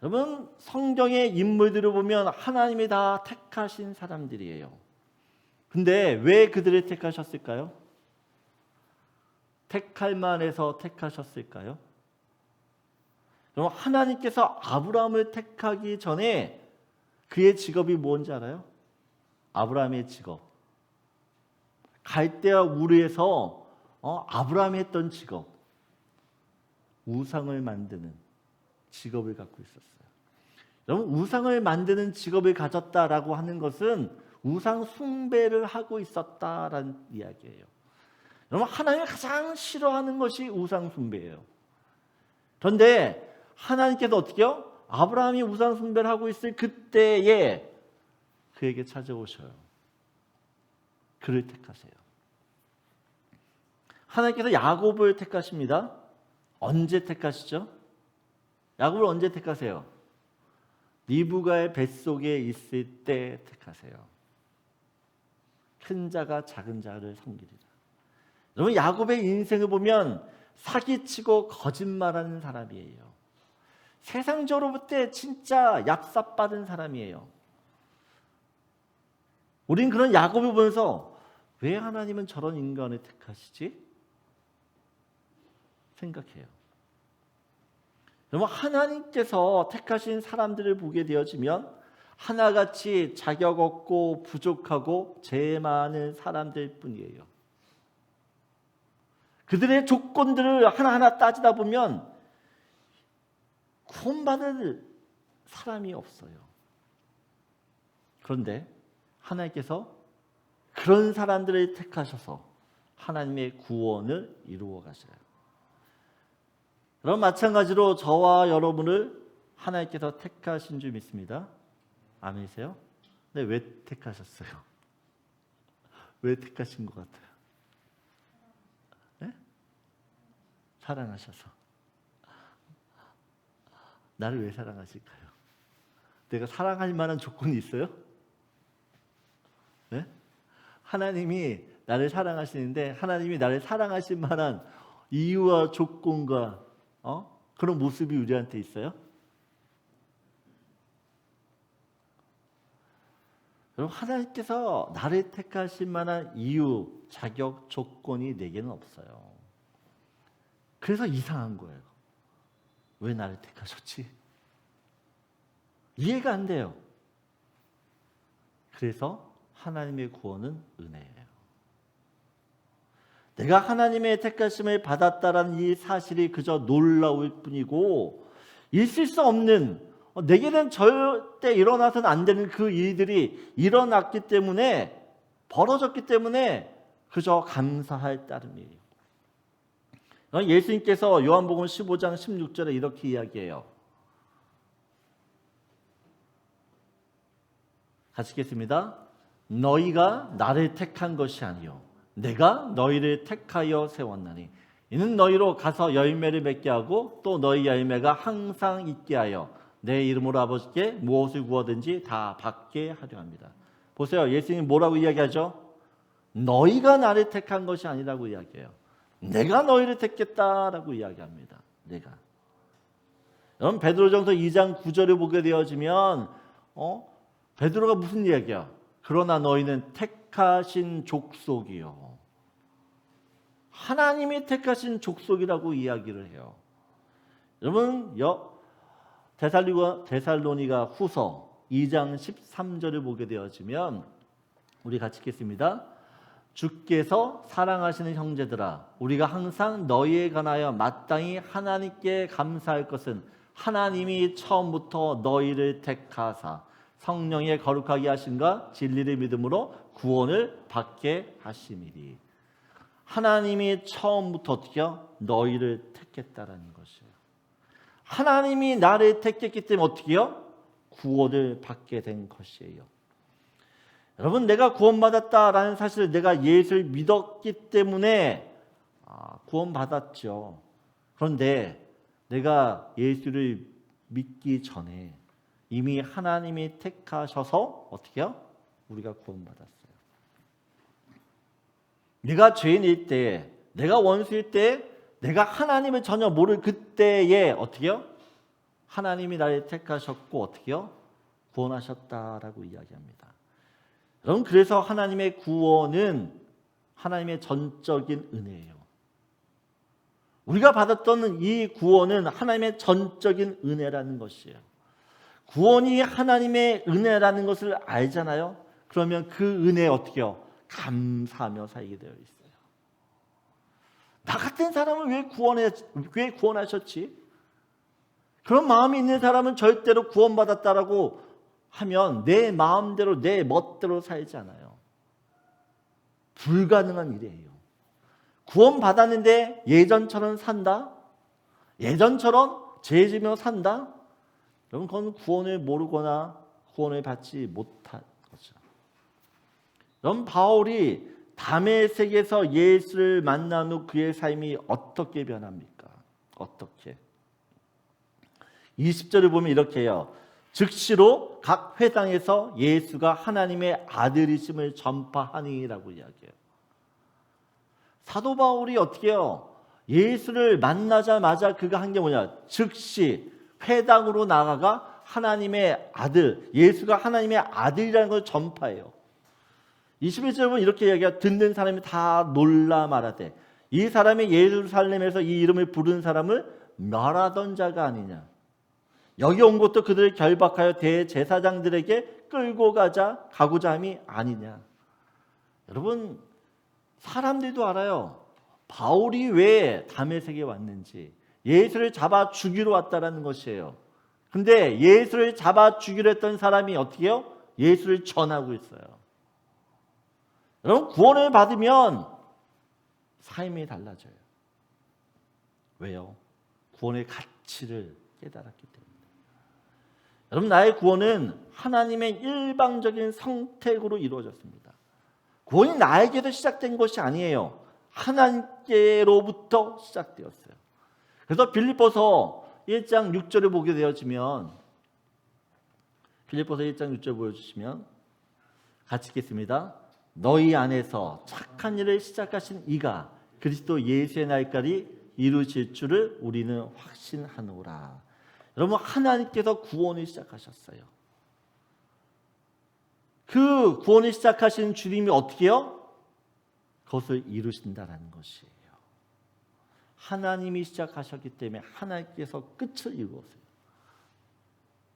Speaker 1: 여러분 성경의 인물들을 보면 하나님이 다 택하신 사람들이에요. 근데 왜 그들을 택하셨을까요? 택할 만해서 택하셨을까요? 여러분 하나님께서 아브라함을 택하기 전에 그의 직업이 뭔지 알아요? 아브라함의 직업 갈대아 우르에서 아브라함이 했던 직업, 우상을 만드는 직업을 갖고 있었어요. 여러분 우상을 만드는 직업을 가졌다라고 하는 것은 우상 숭배를 하고 있었다라는 이야기예요. 여러분 하나님이 가장 싫어하는 것이 우상 숭배예요. 그런데 하나님께서 어떻게요? 아브라함이 우상 숭배를 하고 있을 그때에 그에게 찾아오셔요. 그를 택하세요. 하나님께서 야곱을 택하십니다. 언제 택하시죠? 야곱을 언제 택하세요? 리브가의 뱃속에 있을 때 택하세요. 큰 자가 작은 자를 섬기리라. 여러분, 야곱의 인생을 보면 사기치고 거짓말하는 사람이에요. 세상적으로 볼 때 진짜 얍삽받은 사람이에요. 우린 그런 야곱을 보면서 왜 하나님은 저런 인간을 택하시지? 생각해요. 여러분, 하나님께서 택하신 사람들을 보게 되어지면 하나같이 자격 없고 부족하고 죄 많은 사람들 뿐이에요. 그들의 조건들을 하나하나 따지다 보면 구원받을 사람이 없어요. 그런데 하나님께서 그런 사람들을 택하셔서 하나님의 구원을 이루어 가셔요. 그럼 마찬가지로 저와 여러분을 하나님께서 택하신 줄 믿습니다. 아멘이세요? 네, 왜 택하셨어요? 왜 택하신 것 같아요? 네? 사랑하셔서. 나를 왜 사랑하실까요? 내가 사랑할 만한 조건이 있어요? 네? 하나님이 나를 사랑하시는데 하나님이 나를 사랑하실 만한 이유와 조건과 그런 모습이 우리한테 있어요? 여러분, 하나님께서 나를 택하실 만한 이유, 자격, 조건이 내게는 없어요. 그래서 이상한 거예요. 왜 나를 택하셨지? 이해가 안 돼요. 그래서 하나님의 구원은 은혜예요. 내가 하나님의 택하심을 받았다라는 이 사실이 그저 놀라울 뿐이고 있을 수 없는, 내게는 절대 일어나서는 안 되는 그 일들이 일어났기 때문에, 벌어졌기 때문에 그저 감사할 따름이에요. 예수님께서 요한복음 15장 16절에 이렇게 이야기해요. 같이 읽겠습니다. 너희가 나를 택한 것이 아니요 내가 너희를 택하여 세웠나니 이는 너희로 가서 열매를 맺게 하고 또 너희 열매가 항상 있게 하여 내 이름으로 아버지께 무엇을 구하든지 다 받게 하려 합니다. 보세요. 예수님 뭐라고 이야기하죠? 너희가 나를 택한 것이 아니라고 이야기해요. 내가 너희를 택했다라고 이야기합니다. 내가. 여러분, 베드로전서 2장 9절을 보게 되어지면 베드로가 무슨 이야기야? 그러나 너희는 택하신 족속이요. 하나님이 택하신 족속이라고 이야기를 해요. 여러분, 데살로니가 후서 2장 13절을 보게 되어지면 우리 같이 읽겠습니다. 주께서 사랑하시는 형제들아, 우리가 항상 너희에 관하여 마땅히 하나님께 감사할 것은 하나님이 처음부터 너희를 택하사 성령의 거룩하게 하심과 진리를 믿음으로 구원을 받게 하심이리. 하나님이 처음부터 어떻게요? 너희를 택했다라는 것이에요. 하나님이 나를 택했기 때문에 어떻게요? 구원을 받게 된 것이에요. 여러분, 내가 구원받았다라는 사실을 내가 예수를 믿었기 때문에 구원받았죠. 그런데 내가 예수를 믿기 전에 이미 하나님이 택하셔서 어떻게 해요? 우리가 구원받았어요. 내가 죄인일 때, 내가 원수일 때, 내가 하나님을 전혀 모를 그때에 어떻게 해요? 하나님이 나를 택하셨고 어떻게 해요? 구원하셨다라고 이야기합니다. 여러분, 그래서 하나님의 구원은 하나님의 전적인 은혜예요. 우리가 받았던 이 구원은 하나님의 전적인 은혜라는 것이에요. 구원이 하나님의 은혜라는 것을 알잖아요. 그러면 그 은혜에 어떻게 해요? 감사하며 살게 되어 있어요. 나 같은 사람을 왜 구원하셨지? 그런 마음이 있는 사람은 절대로 구원받았다라고 하면 내 마음대로 내 멋대로 살지 않아요. 불가능한 일이에요. 구원받았는데 예전처럼 산다? 예전처럼 죄 지며 산다? 여러분 그건 구원을 모르거나 구원을 받지 못한 거죠. 여러분 바울이 다메섹에서 예수를 만난 후 그의 삶이 어떻게 변합니까? 어떻게? 20절을 보면 이렇게 해요. 즉시로 각 회당에서 예수가 하나님의 아들이심을 전파하니라고 이야기해요. 사도 바울이 어떻게 해요? 예수를 만나자마자 그가 한 게 뭐냐? 즉시 회당으로 나가가 하나님의 아들, 예수가 하나님의 아들이라는 걸 전파해요. 21절에 보면 이렇게 이야기해요. 듣는 사람이 다 놀라 말하되 이 사람이 예루살렘에서 이 이름을 부른 사람을 멸하던 자가 아니냐. 여기 온 것도 그들을 결박하여 대제사장들에게 끌고 가고자 함이 아니냐. 여러분 사람들도 알아요. 바울이 왜 다메섹에 왔는지. 예수를 잡아 죽이러 왔다라는 것이에요. 근데 예수를 잡아 죽이려 했던 사람이 어떻게 해요? 예수를 전하고 있어요. 여러분 구원을 받으면 삶이 달라져요. 왜요? 구원의 가치를 깨달았기 때문에. 여러분 나의 구원은 하나님의 일방적인 선택으로 이루어졌습니다. 구원이 나에게서 시작된 것이 아니에요. 하나님께로부터 시작되었어요. 그래서 빌립보서 1장 6절을 보게 되어지면 빌립보서 1장 6절 보여주시면 같이 읽겠습니다. 너희 안에서 착한 일을 시작하신 이가 그리스도 예수의 날까지 이루실 줄을 우리는 확신하노라. 여러분 하나님께서 구원을 시작하셨어요. 그 구원을 시작하신 주님이 어떻게 해요? 그것을 이루신다라는 것이에요. 하나님이 시작하셨기 때문에 하나님께서 끝을 이루었어요.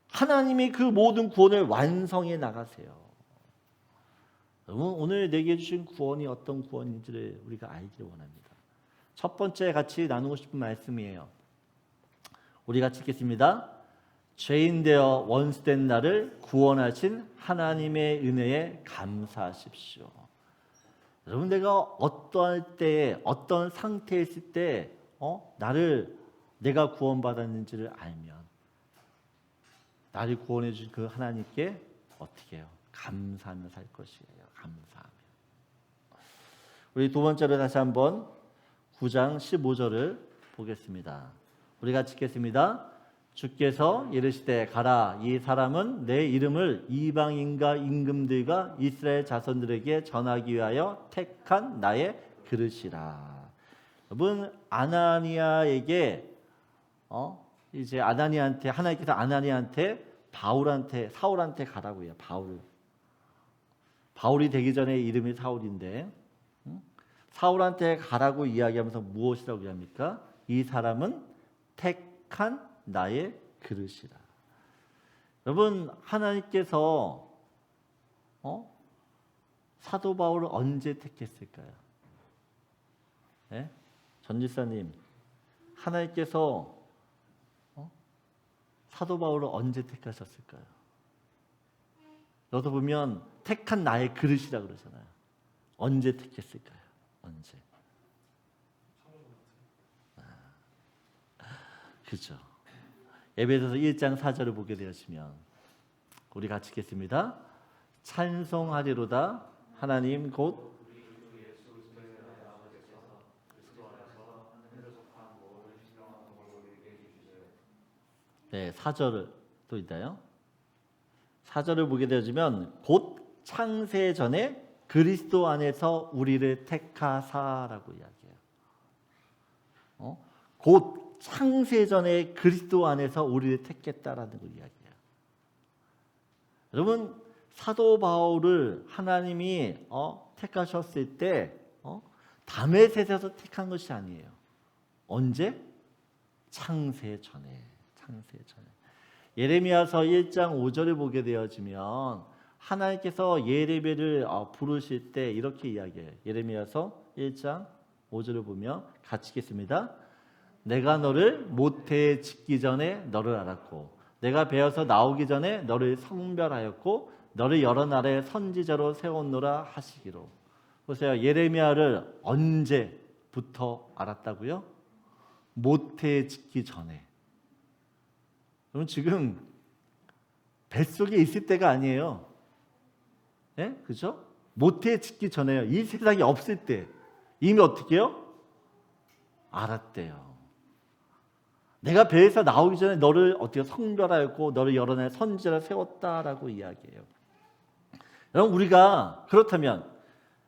Speaker 1: 하나님이 그 모든 구원을 완성해 나가세요. 여러분 오늘 내게 주신 구원이 어떤 구원인지를 우리가 알기를 원합니다. 첫 번째 같이 나누고 싶은 말씀이에요. 우리 같이 읽겠습니다. 죄인 되어 원수된 나를 구원하신 하나님의 은혜에 감사하십시오. 여러분 내가 어떠할 때에 어떤 상태에 있을 때 내가 구원받았는지를 알면 나를 구원해 주신 그 하나님께 어떻게 해요? 감사하며 살 것이에요. 감사하며. 우리 두 번째로 다시 한번 9장 15절을 보겠습니다. 우리 같이 읽겠습니다. 주께서 이르시되 가라 이 사람은 내 이름을 이방인과 임금들과 이스라엘 자손들에게 전하기 위하여 택한 나의 그릇이라. 여러분 아나니아에게 이제 아나니아한테 하나님께서 아나니아한테 사울한테 가라고 해요. 바울이 되기 전에 이름이 사울인데 사울한테 가라고 이야기하면서 무엇이라고 이야기합니까? 이 사람은 택한 나의 그릇이라. 여러분 하나님께서 사도 바울을 언제 택했을까요? 네? 전지사님 하나님께서 사도 바울을 언제 택하셨을까요? 여기서 보면 택한 나의 그릇이라 그러잖아요. 언제 택했을까요? 언제? 그렇죠. 에베소서 1장 4절을 보게 되시면 우리 같이 읽겠습니다. 찬송하리로다 하나님 곧 네, 4절을 또 있나요? 4절을 보게 되어지면 곧 창세 전에 그리스도 안에서 우리를 택하사라고 이야기해요. 곧 창세 전에 그리스도 안에서 우리를 택했다라는 걸 이야기해요. 여러분 사도 바울을 하나님이 택하셨을 때 다메섹에서 택한 것이 아니에요. 언제? 창세 전에. 예레미야서 1장 5절을 보게 되어지면 하나님께서 예레미야를 부르실 때 이렇게 이야기해요. 예레미야서 1장 5절을 보면 같이 읽겠습니다. 내가 너를 모태에 짓기 전에 너를 알았고 내가 배어서 나오기 전에 너를 성별하였고 너를 여러 나라의 선지자로 세웠노라 하시기로. 보세요. 예레미야를 언제부터 알았다고요? 모태에 짓기 전에. 그럼 지금 뱃속에 있을 때가 아니에요. 예? 그죠? 모태에 짓기 전에요. 이 세상이 없을 때 이미 어떻게 해요? 알았대요. 내가 배에서 나오기 전에 너를 어떻게 성별하였고 너를 여러 날 선지자로 세웠다라고 이야기해요. 여러분, 우리가 그렇다면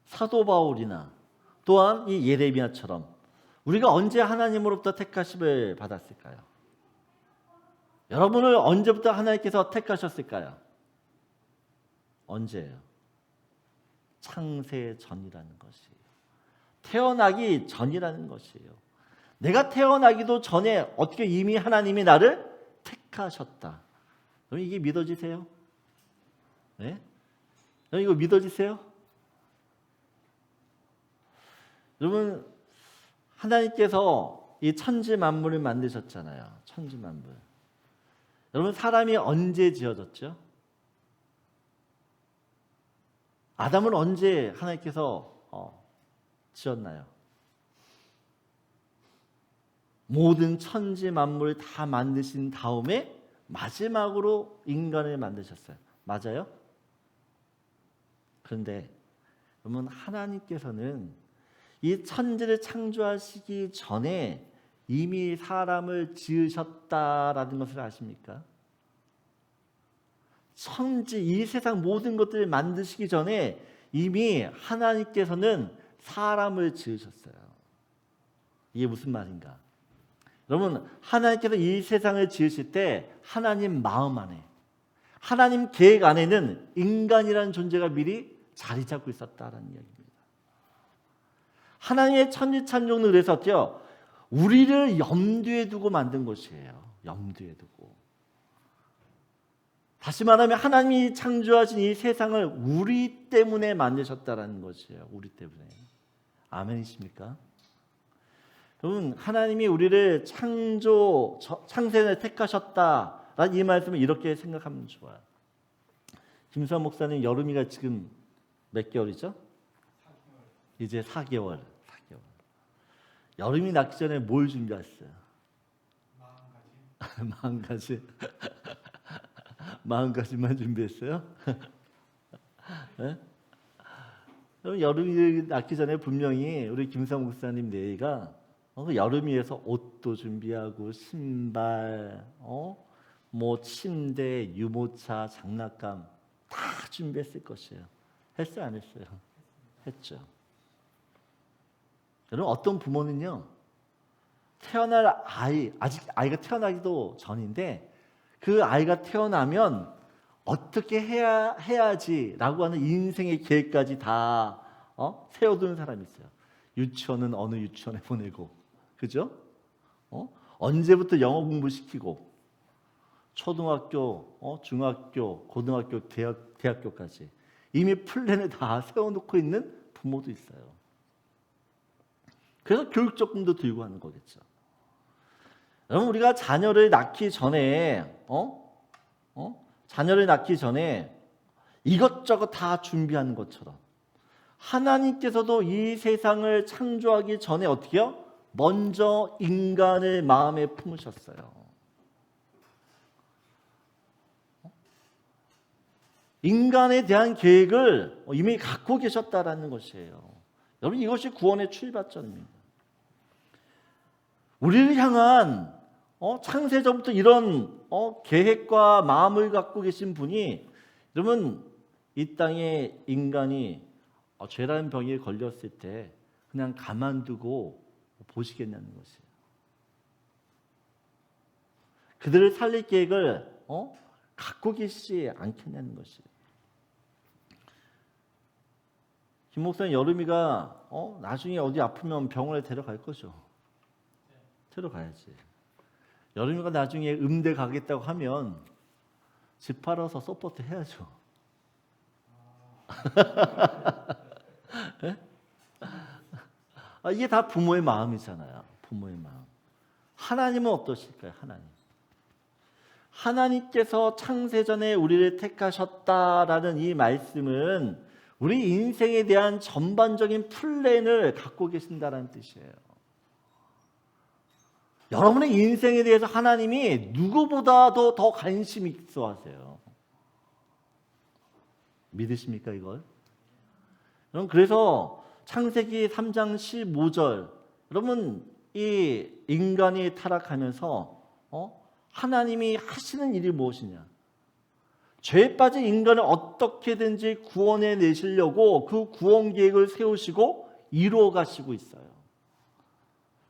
Speaker 1: 사도 바울이나 또한 이 예레미야처럼 우리가 언제 하나님으로부터 택하심을 받았을까요? 여러분을 언제부터 하나님께서 택하셨을까요? 언제예요? 창세 전이라는 것이에요. 태어나기 전이라는 것이에요. 내가 태어나기도 전에 어떻게 이미 하나님이 나를 택하셨다. 그럼 이게 믿어지세요? 네? 이거 믿어지세요? 여러분, 하나님께서 이 천지 만물을 만드셨잖아요. 천지 만물. 여러분, 사람이 언제 지어졌죠? 아담을 언제 하나님께서 지었나요? 모든 천지 만물을 다 만드신 다음에 마지막으로 인간을 만드셨어요. 맞아요? 그런데 여러분, 하나님께서는 이 천지를 창조하시기 전에 이미 사람을 지으셨다라는 것을 아십니까? 천지, 이 세상 모든 것들을 만드시기 전에 이미 하나님께서는 사람을 지으셨어요. 이게 무슨 말인가? 여러분, 하나님께서 이 세상을 지으실 때 하나님 마음 안에, 하나님 계획 안에는 인간이라는 존재가 미리 자리 잡고 있었다라는 이야기입니다. 하나님의 천지창조는 그래서 어때요? 우리를 염두에 두고 만든 것이에요. 염두에 두고. 다시 말하면 하나님이 창조하신 이 세상을 우리 때문에 만드셨다라는 것이에요. 우리 때문에. 아멘이십니까? 여러분, 하나님이 우리를 창세에 택하셨다라는 이 말씀을 이렇게 생각하면 좋아요. 김수환 목사님, 여름이가 지금 몇 개월이죠? 이제 4개월. 여름이 낳기 전에 뭘 준비했어요? 40가지. 40가지만 준비했어요? 네? 여름이 낳기 전에 분명히 우리 김수환 목사님 내가 여름이에서 옷도 준비하고 신발, 뭐 침대, 유모차, 장난감 다 준비했을 것이에요. 했어요, 안 했어요? 했죠. 여러분, 어떤 부모는요, 태어날 아이, 아직 아이가 태어나기도 전인데 그 아이가 태어나면 어떻게 해야지라고 하는 인생의 계획까지 다 세워두는 사람이 있어요. 유치원은 어느 유치원에 보내고, 그죠? 언제부터 영어 공부시키고, 초등학교, 중학교, 고등학교, 대학교까지 이미 플랜을 다 세워놓고 있는 부모도 있어요. 그래서 교육 적금도 들고 하는 거겠죠. 여러분, 우리가 자녀를 낳기 전에 이것저것 다 준비하는 것처럼 하나님께서도 이 세상을 창조하기 전에 어떻게 해요? 먼저 인간을 마음에 품으셨어요. 인간에 대한 계획을 이미 갖고 계셨다라는 것이에요. 여러분, 이것이 구원의 출발점입니다. 우리를 향한 창세전부터 이런 계획과 마음을 갖고 계신 분이, 여러분, 이 땅에 인간이 죄라는 병에 걸렸을 때 그냥 가만두고 보시겠냐는 것이에요. 그들을 살릴 계획을 갖고 계시지 않겠냐는 것이에요. 김 목사님, 여름이가 나중에 어디 아프면 병원에 데려갈 거죠. 데려가야지. 여름이가 나중에 음대 가겠다고 하면 집 팔아서 서포트 해야죠. 네? 이게 다 부모의 마음이잖아요. 부모의 마음. 하나님은 어떠실까요? 하나님께서 창세전에 우리를 택하셨다라는 이 말씀은 우리 인생에 대한 전반적인 플랜을 갖고 계신다는 뜻이에요. 여러분의 인생에 대해서 하나님이 누구보다도 더 관심 있어 하세요. 믿으십니까 이걸? 여러분, 그래서 창세기 3장 15절, 여러분 이 인간이 타락하면서 하나님이 하시는 일이 무엇이냐? 죄에 빠진 인간을 어떻게든지 구원해 내시려고 그 구원 계획을 세우시고 이루어 가시고 있어요.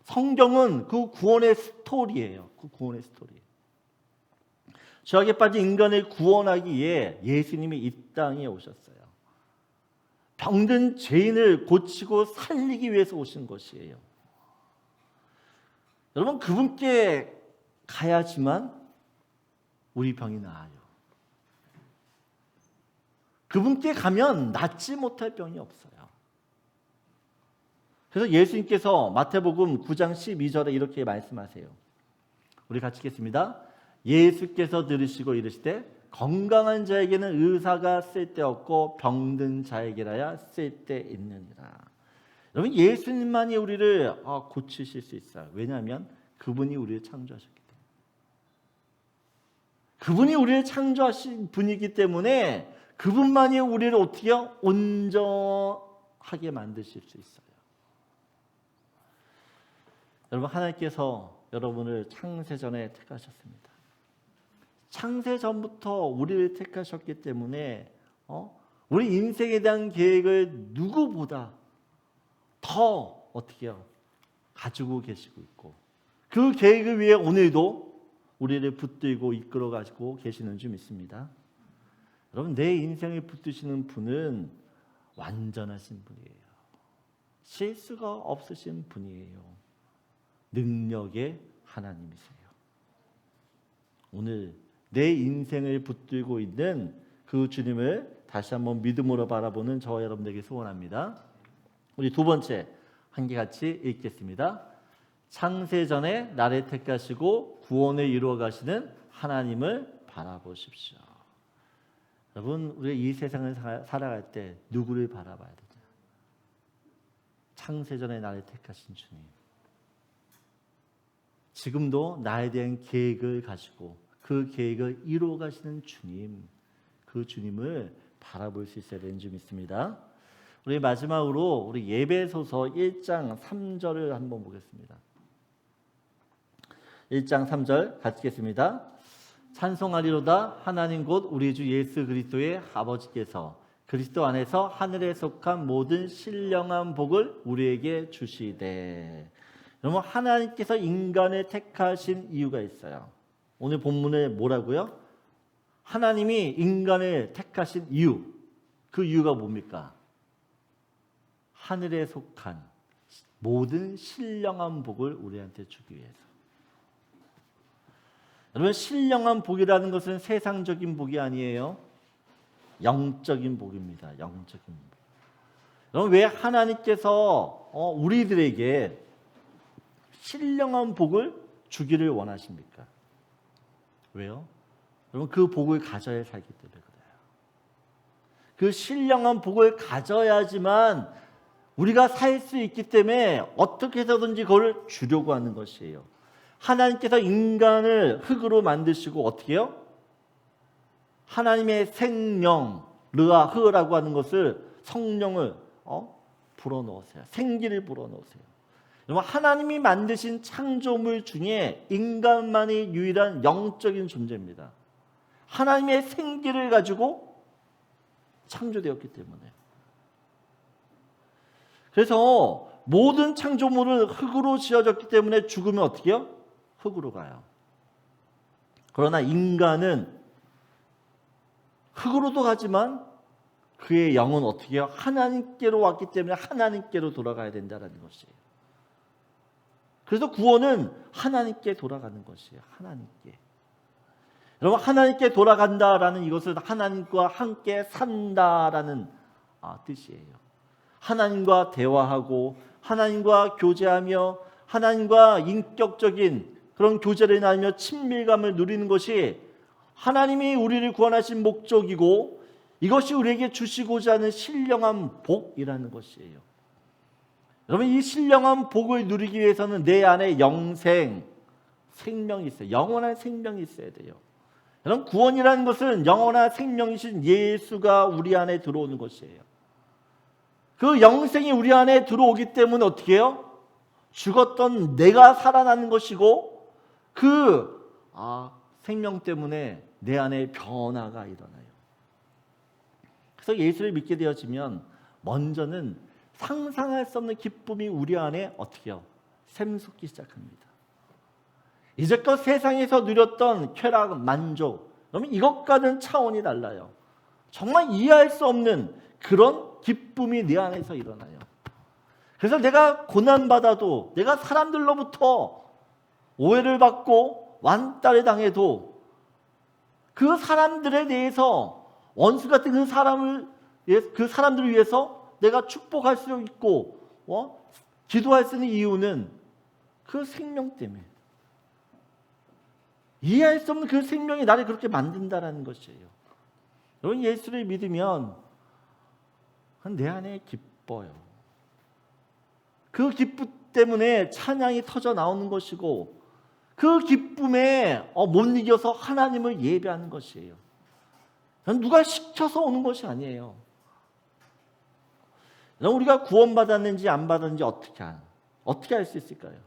Speaker 1: 성경은 그 구원의 스토리예요. 그 구원의 스토리. 죄악에 빠진 인간을 구원하기 위해 예수님이 이 땅에 오셨어요. 병든 죄인을 고치고 살리기 위해서 오신 것이에요. 여러분, 그분께 가야지만 우리 병이 나아요. 그분께 가면 낫지 못할 병이 없어요. 그래서 예수님께서 마태복음 9장 12절에 이렇게 말씀하세요. 우리 같이 읽겠습니다. 예수께서 들으시고 이르시되 건강한 자에게는 의사가 쓸데없고 병든 자에게라야 쓸데있느니라. 여러분, 예수님만이 우리를 고치실 수 있어요. 왜냐하면 그분이 우리를 창조하셨기 때문에. 그분이 우리를 창조하신 분이기 때문에 그분만이 우리를 어떻게 온전하게 만드실 수 있어요. 여러분, 하나님께서 여러분을 창세전에 택하셨습니다. 창세전부터 우리를 택하셨기 때문에 우리 인생에 대한 계획을 누구보다 더 어떻게 해요? 가지고 계시고 있고, 그 계획을 위해 오늘도 우리를 붙들고 이끌어 가지고 계시는 줄 믿습니다. 여러분, 내 인생을 붙드시는 분은 완전하신 분이에요. 실수가 없으신 분이에요. 능력의 하나님이세요. 오늘 내 인생을 붙들고 있는 그 주님을 다시 한번 믿음으로 바라보는 저와 여러분들에게 소원합니다. 우리 두 번째 함께 같이 읽겠습니다. 창세전에 나를 택하시고 구원을 이루어 가시는 하나님을 바라보십시오. 여러분, 우리가 이 세상을 살아갈 때 누구를 바라봐야 되냐? 창세전에 나를 택하신 주님. 지금도 나에 대한 계획을 가지고 그 계획을 이루어 가시는 주님, 그 주님을 바라볼 수 있어야 되는 줄 믿습니다. 우리 마지막으로 우리 예배소서 1장 3절을 한번 보겠습니다. 1장 3절 같이 읽겠습니다. 찬송하리로다 하나님 곧 우리 주 예수 그리스도의 아버지께서 그리스도 안에서 하늘에 속한 모든 신령한 복을 우리에게 주시되. 여러분, 하나님께서 인간을 택하신 이유가 있어요. 오늘 본문에 뭐라고요? 하나님이 인간을 택하신 이유. 그 이유가 뭡니까? 하늘에 속한 모든 신령한 복을 우리한테 주기 위해서. 여러분, 신령한 복이라는 것은 세상적인 복이 아니에요. 영적인 복입니다. 영적인 복. 여러분, 왜 하나님께서 우리들에게 신령한 복을 주기를 원하십니까? 왜요? 여러분, 그 복을 가져야 살기 때문에 그래요. 그 신령한 복을 가져야지만 우리가 살 수 있기 때문에 어떻게 해서든지 그걸 주려고 하는 것이에요. 하나님께서 인간을 흙으로 만드시고 어떻게 해요? 하나님의 생명, 르아흐라고 하는 것을 성령을 불어넣으세요. 생기를 불어넣으세요. 여러분, 하나님이 만드신 창조물 중에 인간만이 유일한 영적인 존재입니다. 하나님의 생기를 가지고 창조되었기 때문에. 그래서 모든 창조물은 흙으로 지어졌기 때문에 죽으면 어떻게 해요? 흙으로 가요. 그러나 인간은 흙으로도 가지만 그의 영은 어떻게 해요? 하나님께로 왔기 때문에 하나님께로 돌아가야 된다는 것이에요. 그래서 구원은 하나님께 돌아가는 것이에요. 하나님께. 여러분, 하나님께 돌아간다라는 이것은 하나님과 함께 산다라는 뜻이에요. 하나님과 대화하고 하나님과 교제하며 하나님과 인격적인 그런 교제를 나누며 친밀감을 누리는 것이 하나님이 우리를 구원하신 목적이고 이것이 우리에게 주시고자 하는 신령한 복이라는 것이에요. 여러분, 이 신령한 복을 누리기 위해서는 내 안에 영생, 생명이 있어요. 영원한 생명이 있어야 돼요. 여러분, 구원이라는 것은 영원한 생명이신 예수가 우리 안에 들어오는 것이에요. 그 영생이 우리 안에 들어오기 때문에 어떻게 해요? 죽었던 내가 살아나는 것이고 그 생명 때문에 내 안에 변화가 일어나요. 그래서 예수를 믿게 되어지면 먼저는 상상할 수 없는 기쁨이 우리 안에 어떻게 해요? 샘솟기 시작합니다. 이제껏 세상에서 누렸던 쾌락, 만족, 그러면 이것과는 차원이 달라요. 정말 이해할 수 없는 그런 기쁨이 내 안에서 일어나요. 그래서 내가 고난받아도, 내가 사람들로부터 오해를 받고 완따를 당해도 그 사람들에 대해서 원수 같은 그 사람들을 위해서 내가 축복할 수 있고 기도할 수 있는 이유는 그 생명 때문에, 이해할 수 없는 그 생명이 나를 그렇게 만든다는 것이에요. 여러분, 예수를 믿으면 내 안에 기뻐요. 그 기쁨 때문에 찬양이 터져 나오는 것이고 그 기쁨에 못 이겨서 하나님을 예배하는 것이에요. 누가 시켜서 오는 것이 아니에요. 우리가 구원받았는지 안 받았는지 어떻게 알 수 있을까요?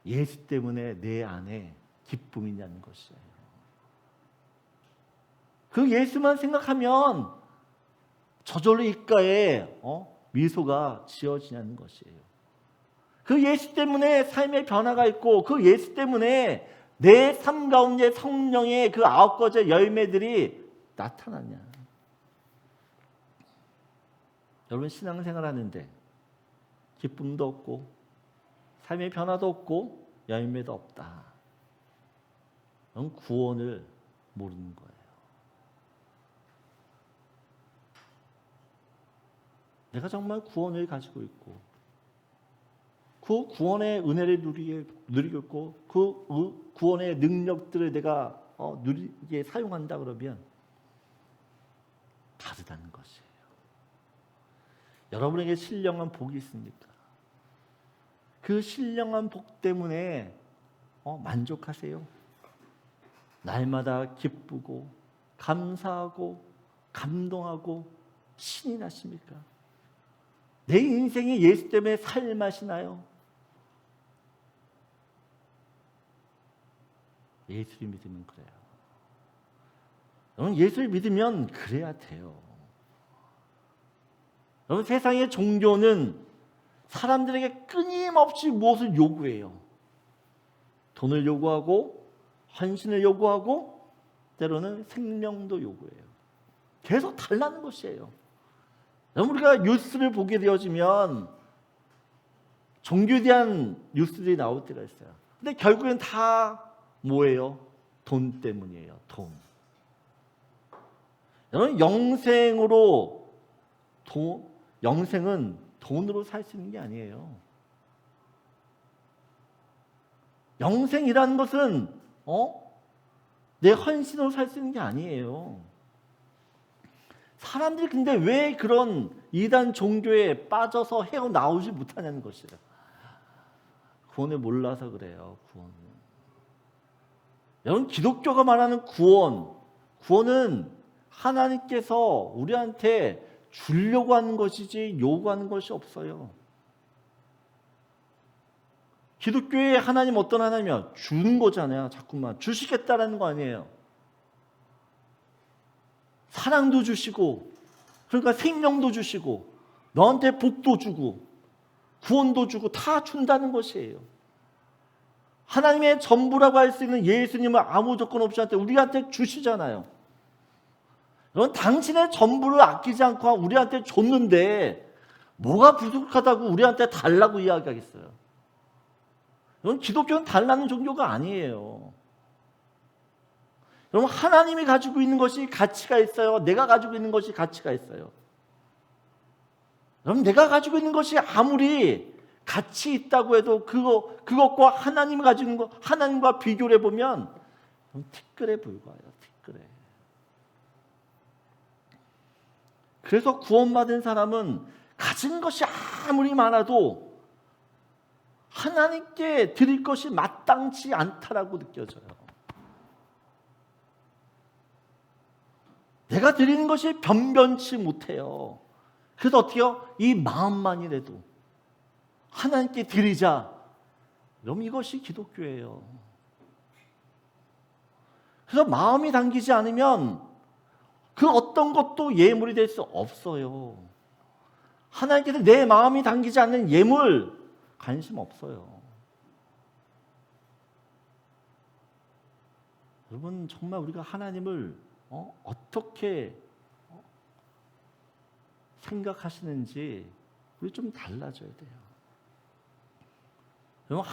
Speaker 1: 예수 때문에 내 안에 기쁨이 있냐는 것이에요. 그 예수만 생각하면 저절로 입가에 미소가 지어지냐는 것이에요. 그 예수 때문에 삶의 변화가 있고 그 예수 때문에 내 삶 가운데 성령의 그 9가지 열매들이 나타나냐. 여러분, 신앙생활 하는데 기쁨도 없고 삶의 변화도 없고 열매도 없다. 그럼 구원을 모르는 거예요. 내가 정말 구원을 가지고 있고 그 구원의 은혜를 누리고 있고 그 구원의 능력들을 내가 누리게 사용한다 그러면 다르다는 것이에요. 여러분에게 신령한 복이 있습니까? 그 신령한 복 때문에 만족하세요? 날마다 기쁘고 감사하고 감동하고 신이 나십니까? 내 인생이 예수 때문에 살맛이 나요? 예수를 믿으면 그래요. 여러분, 예수를 믿으면 그래야 돼요. 여러분, 세상의 종교는 사람들에게 끊임없이 무엇을 요구해요? 돈을 요구하고 헌신을 요구하고 때로는 생명도 요구해요. 계속 달라는 것이에요. 여러분, 우리가 뉴스를 보게 되어지면 종교에 대한 뉴스들이 나올 때가 있어요. 근데 결국엔 다 뭐예요? 돈 때문이에요. 돈. 여러분, 영생은 돈으로 살 수 있는 게 아니에요. 영생이라는 것은 내 헌신으로 살 수 있는 게 아니에요. 사람들이 근데 왜 그런 이단 종교에 빠져서 헤어나오지 못하냐는 것이에요. 구원을 몰라서 그래요. 구원을. 여러분, 기독교가 말하는 구원은 하나님께서 우리한테 주려고 하는 것이지 요구하는 것이 없어요. 기독교의 하나님 어떤 하나님이야? 주는 거잖아요. 자꾸만 주시겠다라는 거 아니에요. 사랑도 주시고, 그러니까 생명도 주시고, 너한테 복도 주고, 구원도 주고 다 준다는 것이에요. 하나님의 전부라고 할 수 있는 예수님을 아무 조건 없이 우리한테 주시잖아요. 여러분, 당신의 전부를 아끼지 않고 우리한테 줬는데 뭐가 부족하다고 우리한테 달라고 이야기하겠어요? 여러분, 기독교는 달라는 종교가 아니에요. 여러분, 하나님이 가지고 있는 것이 가치가 있어요. 내가 가지고 있는 것이 가치가 있어요. 여러분, 내가 가지고 있는 것이 아무리 가치 있다고 해도 그것과 하나님이 가지고 있는 것, 하나님과 비교를 해보면 티끌에 불과해요. 티끌에. 그래서 구원받은 사람은 가진 것이 아무리 많아도 하나님께 드릴 것이 마땅치 않다라고 느껴져요. 내가 드리는 것이 변변치 못해요. 그래서 어떻게요? 이 마음만이라도 하나님께 드리자. 그럼 이것이 기독교예요. 그래서 마음이 담기지 않으면 그 어떤 것도 예물이 될 수 없어요. 하나님께서 내 마음이 담기지 않는 예물 관심 없어요. 여러분, 정말 우리가 하나님을 어떻게 생각하시는지 우리 좀 달라져야 돼요. 여러분,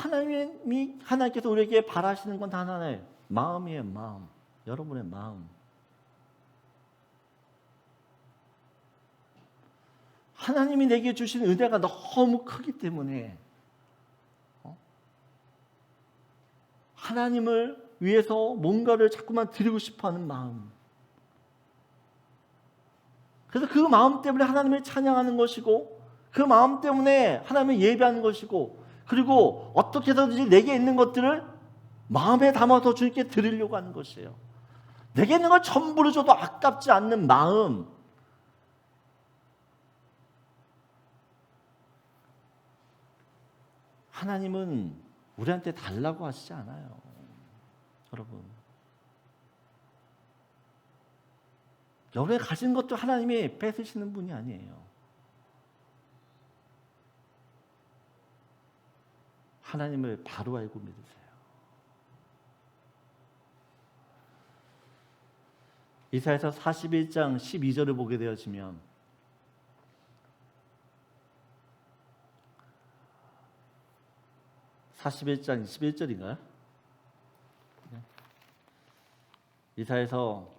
Speaker 1: 하나님께서 우리에게 바라시는 건 단 하나예요. 마음이에요. 마음. 여러분의 마음. 하나님이 내게 주신 은혜가 너무 크기 때문에 하나님을 위해서 뭔가를 자꾸만 드리고 싶어하는 마음. 그래서 그 마음 때문에 하나님을 찬양하는 것이고, 그 마음 때문에 하나님을 예배하는 것이고, 그리고 어떻게 해서든지 내게 있는 것들을 마음에 담아서 주님께 드리려고 하는 것이에요. 내게 있는 걸 전부를 줘도 아깝지 않는 마음. 하나님은 우리한테 달라고 하시지 않아요. 여러분, 여러분이 가진 것도 하나님이 뺏으시는 분이 아니에요. 하나님을 바로 알고 믿으세요. 이사야서 41장 12절을 보게 되어지면 (41장 21절인가요? 이사야서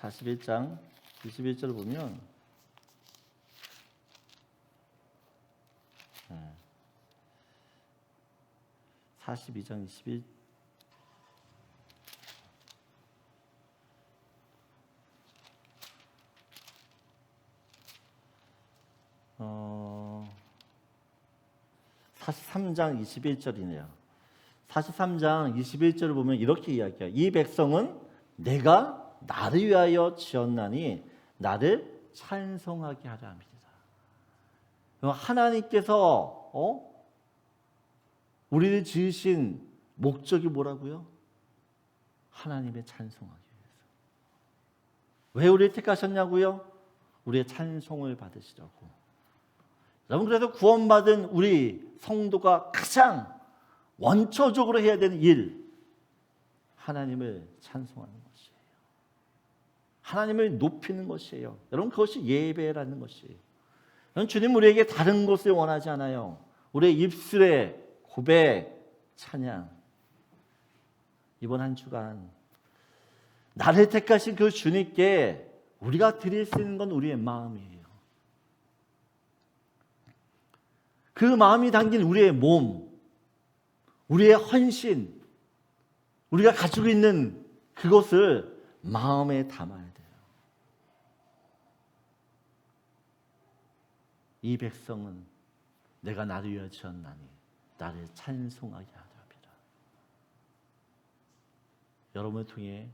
Speaker 1: 41장 21절을 보면 네. 42장 21 43장 21절이네요. 43장 21절을 보면 이렇게 이야기해요. 이 백성은 내가 나를 위하여 지었나니 나를 찬송하게 하려 합니다. 하나님께서 우리를 지으신 목적이 뭐라고요? 하나님의 찬송하기 위해서. 왜 우리를 택하셨냐고요? 우리의 찬송을 받으시려고. 여러분, 그래서 구원받은 우리 성도가 가장 원초적으로 해야 되는 일, 하나님을 찬송하는 것이에요. 하나님을 높이는 것이에요. 여러분, 그것이 예배라는 것이에요. 여러분, 주님 우리에게 다른 것을 원하지 않아요. 우리의 입술의 고백, 찬양. 이번 한 주간 나를 택하신 그 주님께 우리가 드릴 수 있는 건 우리의 마음이에요. 그 마음이 담긴 우리의 몸, 우리의 헌신, 우리가 가지고 있는 그것을 마음에 담아야 돼요. 이 백성은 내가 나를 위하여 지었나니 나를 찬송하게 하려 합니다. 여러분을 통해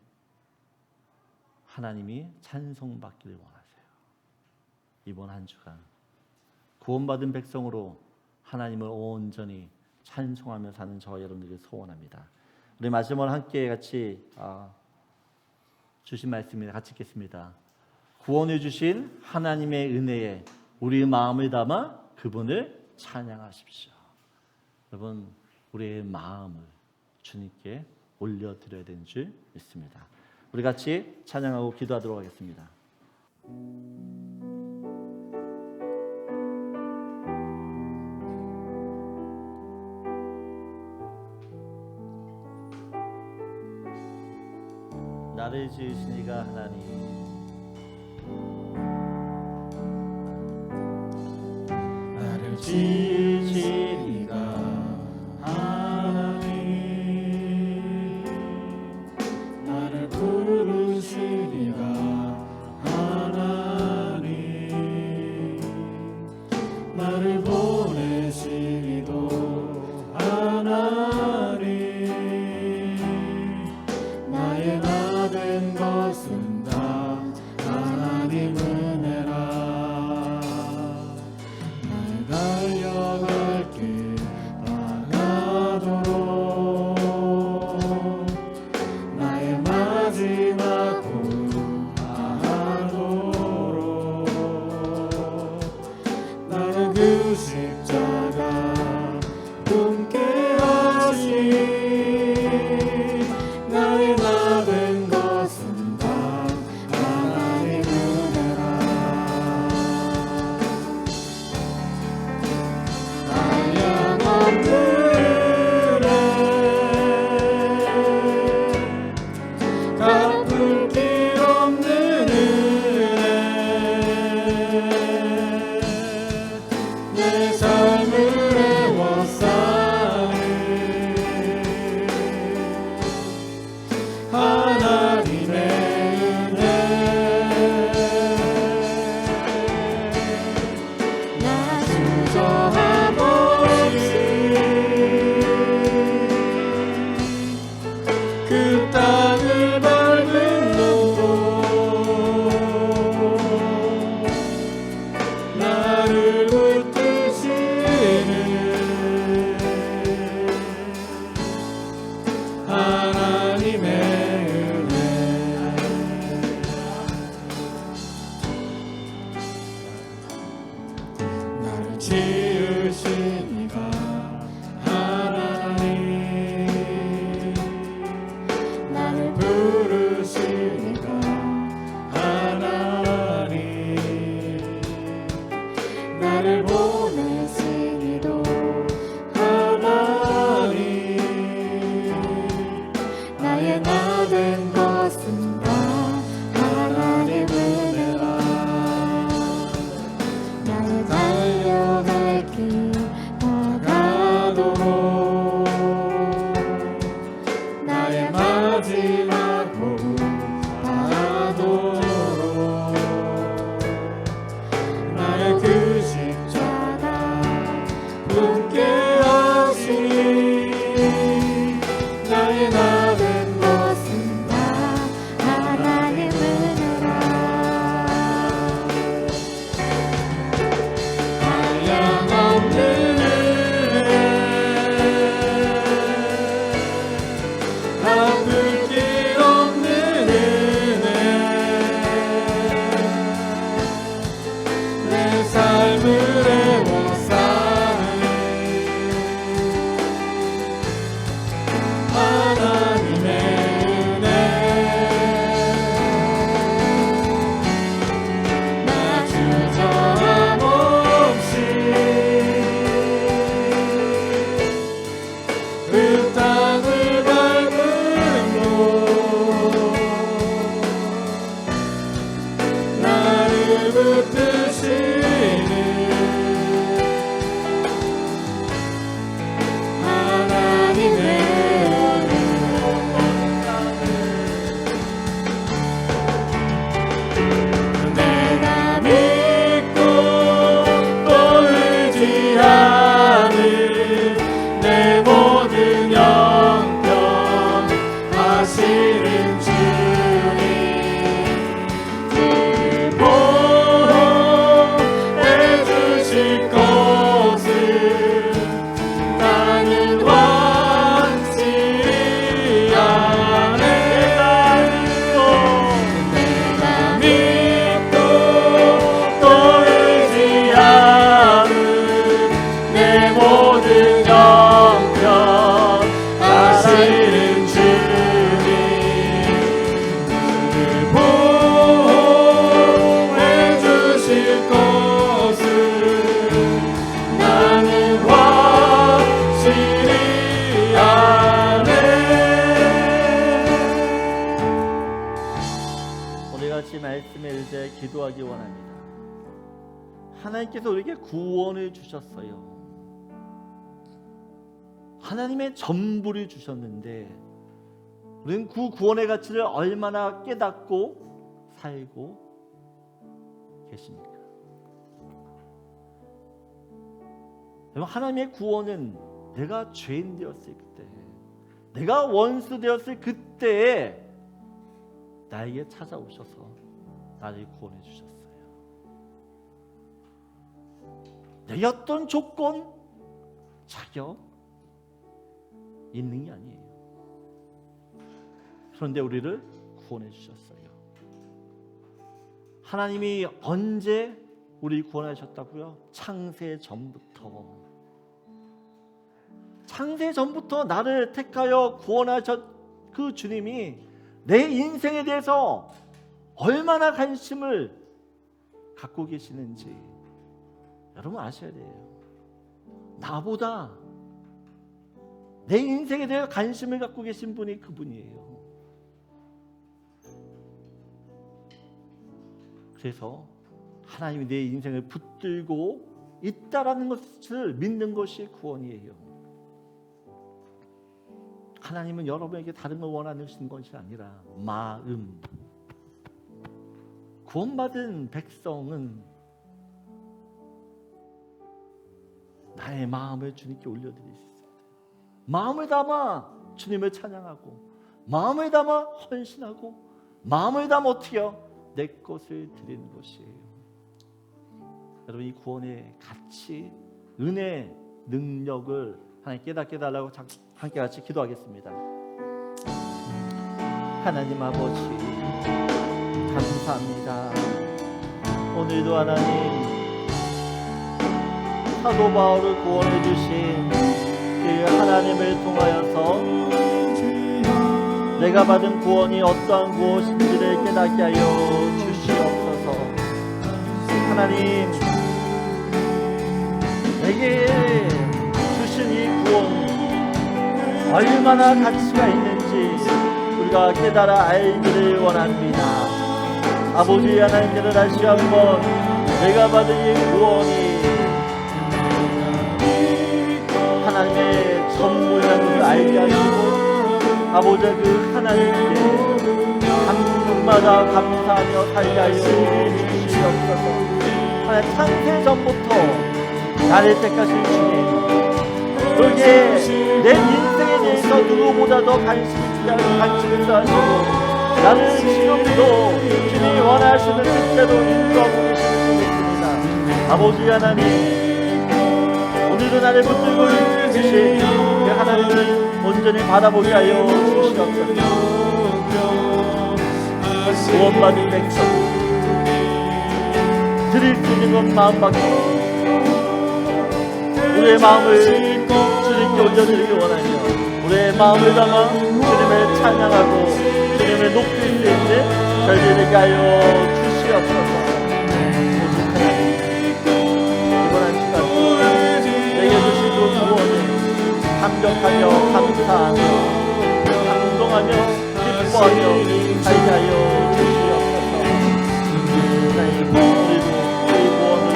Speaker 1: 하나님이 찬송받기를 원하세요. 이번 한 주간 구원받은 백성으로 하나님을 온전히 찬송하며 사는 저와 여러분들을 소원합니다. 우리 마지막으로 함께 같이 주신 말씀입니다. 같이 읽겠습니다. 구원해 주신 하나님의 은혜에 우리의 마음을 담아 그분을 찬양하십시오. 여러분, 우리의 마음을 주님께 올려드려야 되는 줄 믿습니다. 우리 같이 찬양하고 기도하도록 하겠습니다. 나를 지으신 이가 하나님,
Speaker 3: 나를 지으신 이가 하나님, 나를 부르신 이가 하나님, 나를 나의 나 된 것은 다 하나님의 은혜라. 한량없는 은혜, 갚을 길 없는 은혜, 내 삶을 애워싸는 하나님의 은혜. 나 주저함 없이 그 땅을 밟은 너, 나를 붙드시는 하나님의 은혜. 나를 지으시니가 하나님, 나를 부르시니까 하나님, 나를 보내시니도 하나님, 나의 나 된 것은 다 하나님 은혜라. 나를 달려갈 길 다가도록 나의 마지막 호흡 다하도록 나의 그 십자가 붙게 하시니 나의 나 된 것은 다 하나님 은혜라. 한량없는 은혜, 갚을 길 없는 은혜, 내 삶을 애워싸는 하나님의 은혜. 나 주저함 없이 그 땅을 밟은 너, 나를 붙드시는 하나님의 은혜. 내가 믿고 또 의지하는 내 모든 영병 하시는 주님, 그를 보호해 주실 것을 나는 확실히 아네. 내가 믿고 또 의지하는 내 모든 영병 하시는 주님, 그를 보호해 주실 것을 나는 확실히 아네.
Speaker 1: 오늘 같이 말씀에 의지해 기도하기 원합니다. 하나님께서 우리에게 구원을 주셨어요. 하나님의 전부를 주셨는데 우리는 그 구원의 가치를 얼마나 깨닫고 살고 계십니까? 여러분, 하나님의 구원은 내가 죄인 되었을 그때, 내가 원수 되었을 그때에 나에게 찾아오셔서 나를 구원해 주셨어요. 내게 어떤 조건, 자격 있는 게 아니에요. 그런데 우리를 구원해 주셨어요. 하나님이 언제 우리 구원하셨다고요? 창세 전부터. 창세 전부터 나를 택하여 구원하셨 그 주님이 내 인생에 대해서 얼마나 관심을 갖고 계시는지 여러분 아셔야 돼요. 나보다 내 인생에 대해 관심을 갖고 계신 분이 그분이에요. 그래서 하나님이 내 인생을 붙들고 있다라는 것을 믿는 것이 구원이에요. 하나님은 여러분에게 다른 걸 원하시는 것이 아니라 마음. 구원받은 백성은 나의 마음을 주님께 올려드릴 수 있습니다. 마음을 담아 주님을 찬양하고, 마음을 담아 헌신하고, 마음을 담아 어떻게요? 내 것을 드리는 것이에요. 여러분, 이 구원의 가치, 은혜, 능력을 하나님 깨닫게 해달라고 함께 같이 기도하겠습니다. 하나님 아버지 감사합니다. 오늘도 하나님 사도 바울을 구원해 주신 그 하나님을 통하여서 내가 받은 구원이 어떠한 구원인지를 깨닫게 하여 주시옵소서. 하나님, 내게 주신 이 구원 얼마나 가치가 있는지 우리가 깨달아 알기를 원합니다. 아버지 하나님께서 다시 한번 내가 받은 이 구원이 하나님의 전부라는 것을 알게 하시고, 아버지 그 하나님께 감동마다 감사하며 살게 하여 주시옵소서. 하나님, 창세 전부터 나를 택하신 주님, 그게 내 인생에 대해서 누구보다 더 관심을 가지고 나를 지금도 주님이 원하시는 뜻대로 인도하고 계시는 줄 믿습니다. 아버지 하나님, 오늘도 나를 붙들고 계신 그 하나님을 온전히 바라보게 하여 주시옵소서. 구원받은 백성, 드릴 수 있는 건 마음밖에 없습니다. 우리의 마음을 주님께 올려드리기 원하며 우리의 마음을 담아 주님을 찬양하고 주님을 높일 수 있는 저희들 되게 하여 주시옵소서. 이번 한 시간 내게 주신 그 구원을 감격하며 감사하며 감동하며 기뻐하며 살게 하여 주시옵소서. 하나님, 우리도 이 구원을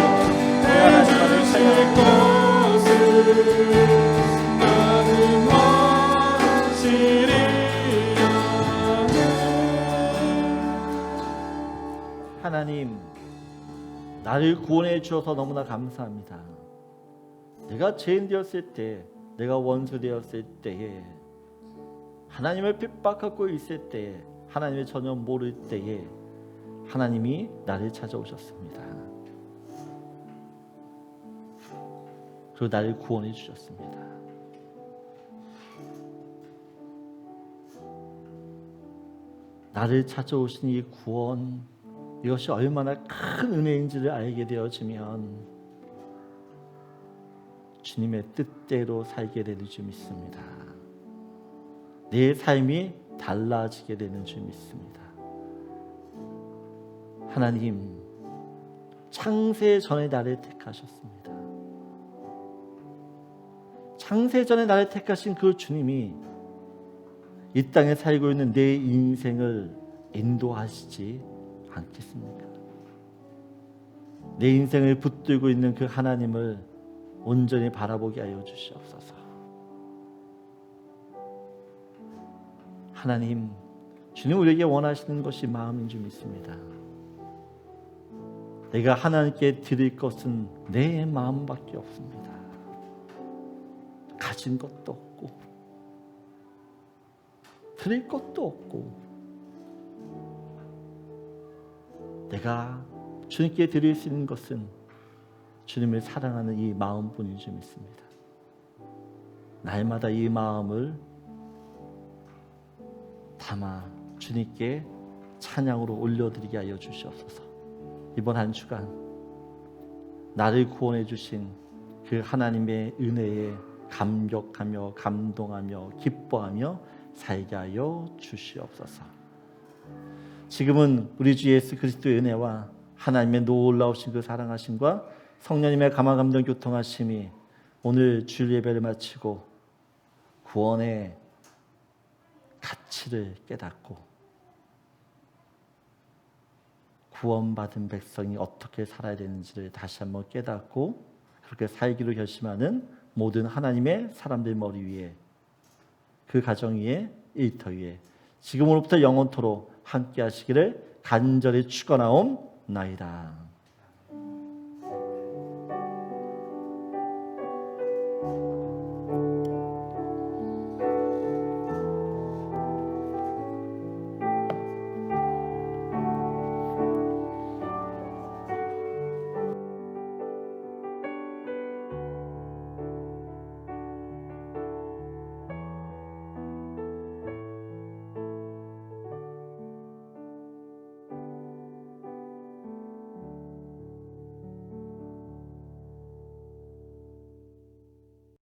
Speaker 1: 내 하나님만을 찬양하고 하나님, 나를 구원해 주셔서 너무나 감사합니다. 내가 죄인 되었을 때, 내가 원수 되었을 때에, 하나님을 핍박하고 있을 때에, 하나님을 전혀 모를 때에 하나님이 나를 찾아오셨습니다. 그리고 나를 구원해 주셨습니다. 나를 찾아오신 이 구원, 이것이 얼마나 큰 은혜인지를 알게 되어지면 주님의 뜻대로 살게 되는 줄 믿습니다. 내 삶이 달라지게 되는 줄 믿습니다. 하나님, 창세 전에 나를 택하셨습니다. 창세 전에 나를 택하신 그 주님이 이 땅에 살고 있는 내 인생을 인도하시지 않겠습니까? 내 인생을 붙들고 있는 그 하나님을 온전히 바라보게 하여 주시옵소서. 하나님, 주님 우리에게 원하시는 것이 마음인 줄 믿습니다. 내가 하나님께 드릴 것은 내 마음밖에 없습니다. 가진 것도 없고 드릴 것도 없고, 내가 주님께 드릴 수 있는 것은 주님을 사랑하는 이 마음뿐인 줄 믿습니다. 날마다 이 마음을 담아 주님께 찬양으로 올려드리게 하여 주시옵소서. 이번 한 주간 나를 구원해 주신 그 하나님의 은혜에 감격하며 감동하며 기뻐하며 살게 하여 주시옵소서. 지금은 우리 주 예수 그리스도의 은혜와 하나님의 놀라우신 그 사랑하심과 성령님의 감화감동 교통하심이 오늘 주일 예배를 마치고 구원의 가치를 깨닫고 구원받은 백성이 어떻게 살아야 되는지를 다시 한번 깨닫고 그렇게 살기로 결심하는 모든 하나님의 사람들 머리 위에, 그 가정 위에, 일터 위에 지금으로부터 영원토록 함께 하시기를 간절히 축원하옵나이다.